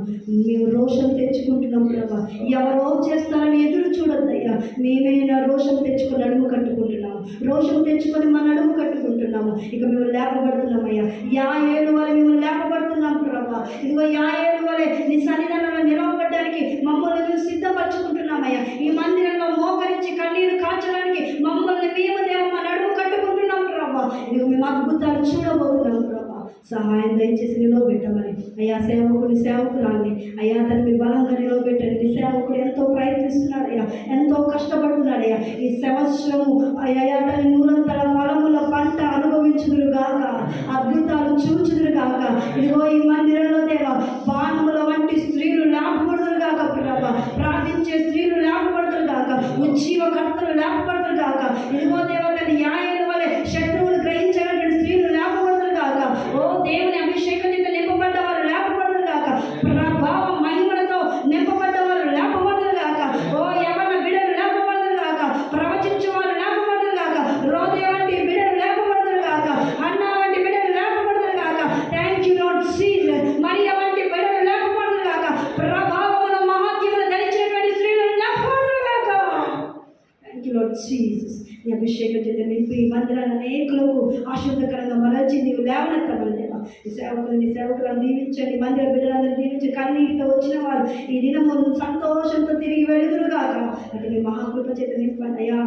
Speaker 1: మేము రోషం తెచ్చుకుంటున్నాం ప్రభా. ఎవరో చేస్తారని ఎదురు చూడద్దయ్యా, మేమైనా రోషం తెచ్చుకొని నడుము కట్టుకుంటున్నాము, రోషం తెచ్చుకొని మా నడుము కట్టుకుంటున్నాము. ఇక మేము లేపబడుతున్నామయ్యా. యాయేలు వలె మేము లేపబడుతున్నాం ప్రభా. ఇదిగో యాయేలు వలె నీ సన్నిధానంలో నిలవబడ్డానికి మమ్మల్ని మేము సిద్ధపరచుకుంటున్నామయ్యా. ఈ మందిరంలో మోకరించి కన్నీరు కాచడానికి మమ్మల్ని మేము మా నడుము కట్టుకుంటున్నాం ప్రభా. ఇదిగో మేము అద్భుతాలు చూడబోతున్నాం ప్రభా. సహాయం దయచేసి నిలవబెట్టమని అయ్యా. సేవకురాన్ని అయ్యా తనని బలంగా నిలవబెట్టండి. సేవకుడు ఎంతో ప్రయత్నిస్తున్నాడయ్యా, ఎంతో కష్టపడుతున్నాడయ్యా. ఈ సంవత్సరము అయ్యా తన నూరంతర ఫలముల పంట అనుభవించుదురు గాక, అద్భుతాలు చూచుదురు గాక. ఇదిగో ఈ మందిరంలో దేవా బాణముల వంటి స్త్రీలు లేపబడుదురు గాక ప్రభా. ప్రార్థించే స్త్రీలు లేపబడుదురు గాక, ఉజ్జీవకర్తలు లేపబడుదురు గాక. ఇదిగో దేవా తన యాయేలు వలె శత్రువులు గ్రహించినటువంటి స్త్రీలు లేపబడుదురు గాక. ఓ దేవుని అభిషేకం చేత నింపబడ్డవారు లేపబడుదురు గాక, ప్రభావ మహిమలతో నింపబడ్డవారు లేపబడుదురు గాక. ఓ యవన బిడ్డలు లేపబడుదురు గాక, ప్రవచించేవారు లేపబడుదురు గాక, రోదే వంటి బిడ్డలు లేపబడుదురు గాక, అన్న వంటి బిడ్డలు లేపబడుదురు గాక. Thank you Lord Jesus. మరియ వంటి బిడ్డలు లేపబడుదురు గాక, ప్రభావమును మహత్యమును ధరించేటువంటి స్త్రీలు లేపబడుదురు గాక. Thank you Lord Jesus. ఈ అభిషేకం చేత నింపి ఈ మందిరాన్ని అనేకులకు ఆశీర్వదకరంగా మరచి నీవు లేవనెత్తమని దేవా. ఈ సేవకులను దీవించండి, మందిర బిడ్డలందరూ దీవించి కన్నీటితో వచ్చిన వారు ఈ దినము సంతోషంతో తిరిగి వెళుదురుగాక. అంటే నీ మహాకృప చేత నింపండి అయ్యా.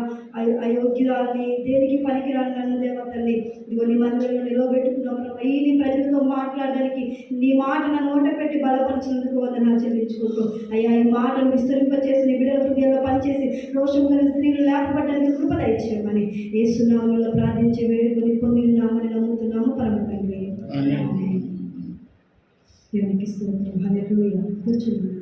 Speaker 1: అయోగ్యురాన్ని దేనికి పనికిరాని నన్ను దేవా తల్లి ఇదిగో నీ మందిరంలో నిలవబెట్టుకున్నాం ప్రభా. ఈ నీ ప్రజలతో మాట్లాడడానికి నీ మాట నన్ను ఓట పెట్టి బలపరిచినందుకు వందనాలు చెల్లించుకుంటూ అయ్యా ఈ మాటను విస్తరింపచేసి నీ బిడ్డల హృదయంలో పనిచేసి రోషం కలిగిన స్త్రీలు లేపబడ్డానికి కృప దయచేయమని యేసు నామములో ప్రార్థించి వేడుకొని పొంది ఉన్నామని నమ్ముతున్నాము పరమ తండ్రి. దేవునికి స్తోత్రం. హల్లెలూయా. కూర్చున్నాను.